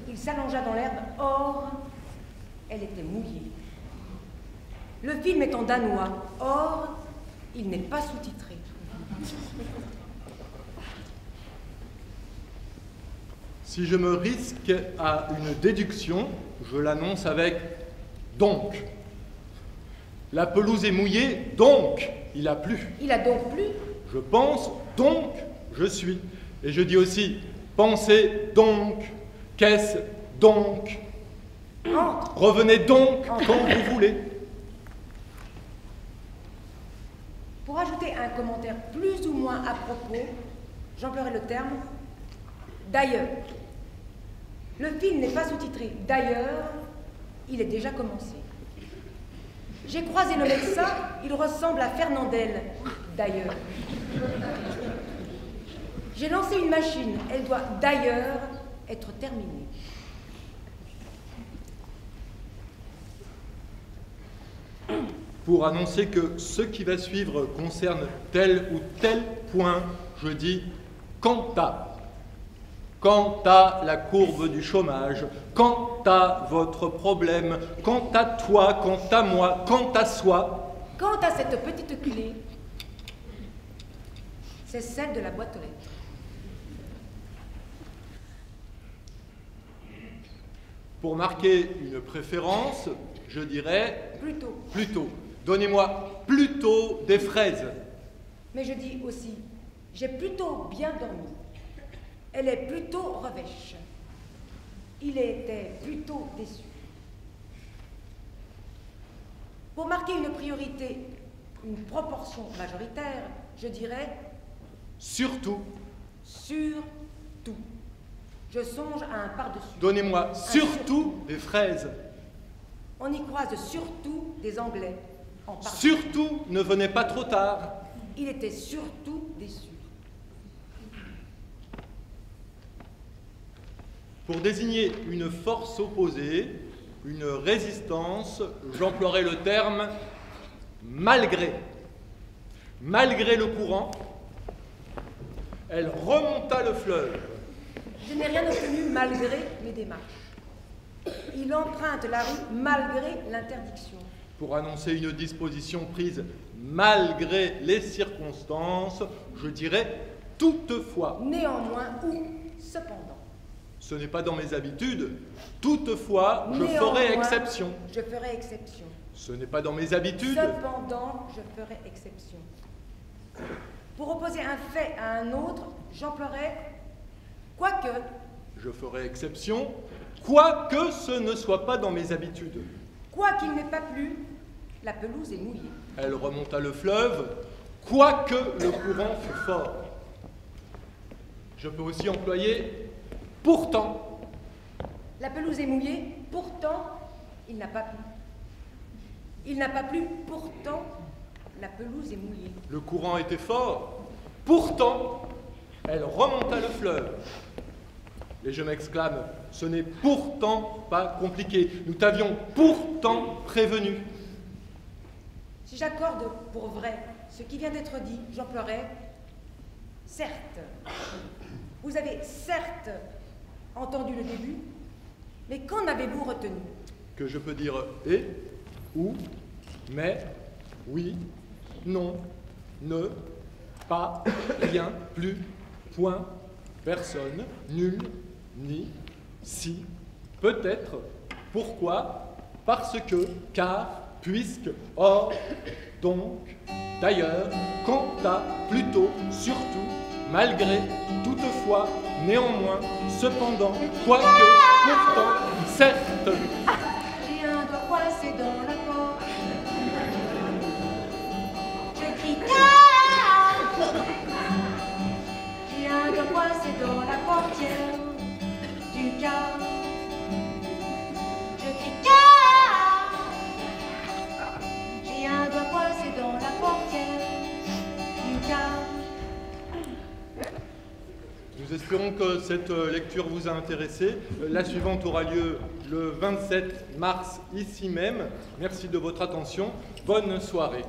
Il s'allongea dans l'herbe, or, elle était mouillée. Le film est en danois, or, il n'est pas sous-titré. Si je me risque à une déduction, je l'annonce avec donc. La pelouse est mouillée, donc il a plu. Il a donc plu. Je pense, donc je suis. Et je dis aussi, pensez donc, qu'est-ce donc? Entre. Revenez donc Entre. quand vous voulez. Pour ajouter un commentaire plus ou moins à propos, j'emploierai le terme d'ailleurs. Le film n'est pas sous-titré d'ailleurs, il est déjà commencé. J'ai croisé le médecin, il ressemble à Fernandel, d'ailleurs. J'ai lancé une machine, elle doit d'ailleurs être terminée. Pour annoncer que ce qui va suivre concerne tel ou tel point, je dis quant à. Quant à la courbe du chômage, quant à votre problème, quant à toi, quant à moi, quant à soi. Quant à cette petite clé, c'est celle de la boîte aux lettres. Pour marquer une préférence, je dirais Plutôt. plutôt. Donnez-moi plutôt des fraises. Mais je dis aussi, j'ai plutôt bien dormi. Elle est plutôt revêche. Il était plutôt déçu. Pour marquer une priorité, une proportion majoritaire, je dirais Surtout. surtout. Je songe à un par-dessus. Donnez-moi surtout des fraises. On y croise surtout des Anglais en par-dessus. Surtout, ne venez pas trop tard. Il était surtout déçu. Pour désigner une force opposée, une résistance, j'emploierai le terme malgré. Malgré le courant, elle remonta le fleuve. Je n'ai rien obtenu malgré mes démarches. Il emprunte la rue malgré l'interdiction. Pour annoncer une disposition prise malgré les circonstances, je dirais toutefois. Néanmoins ou cependant. Ce n'est pas dans mes habitudes. Toutefois, je Néanmoins, ferai exception. Je ferai exception. Ce n'est pas dans mes habitudes. Cependant, je ferai exception. Pour opposer un fait à un autre, j'emploierai quoique. Je ferai exception, quoique ce ne soit pas dans mes habitudes. Quoiqu'il n'ait pas plu, la pelouse est mouillée. Elle remonta le fleuve, quoique le courant fût fort. Je peux aussi employer pourtant. La pelouse est mouillée, pourtant, il n'a pas plu. Il n'a pas plu, pourtant, la pelouse est mouillée. Le courant était fort, pourtant, elle remonta le fleuve. Et je m'exclame, ce n'est pourtant pas compliqué. Nous t'avions pourtant prévenu. Si j'accorde pour vrai ce qui vient d'être dit, j'emploierai certes. Vous avez certes entendu le début, mais qu'en avez-vous retenu? Que je peux dire et, ou, mais, oui, non, ne, pas, rien, plus, point, personne, nul, ni, si, peut-être, pourquoi, parce que, car, puisque, or, donc, d'ailleurs, quant à, plutôt, surtout, malgré, toutefois, néanmoins, cependant, quoique, pourtant, certes. J'ai un doigt coincé dans la porte. Je crie car. J'ai un doigt coincé dans la portière du car. Je crie car. J'ai un doigt coincé dans la portière du car. Nous espérons que cette lecture vous a intéressé. La suivante aura lieu le 27 mars ici même. Merci de votre attention. Bonne soirée.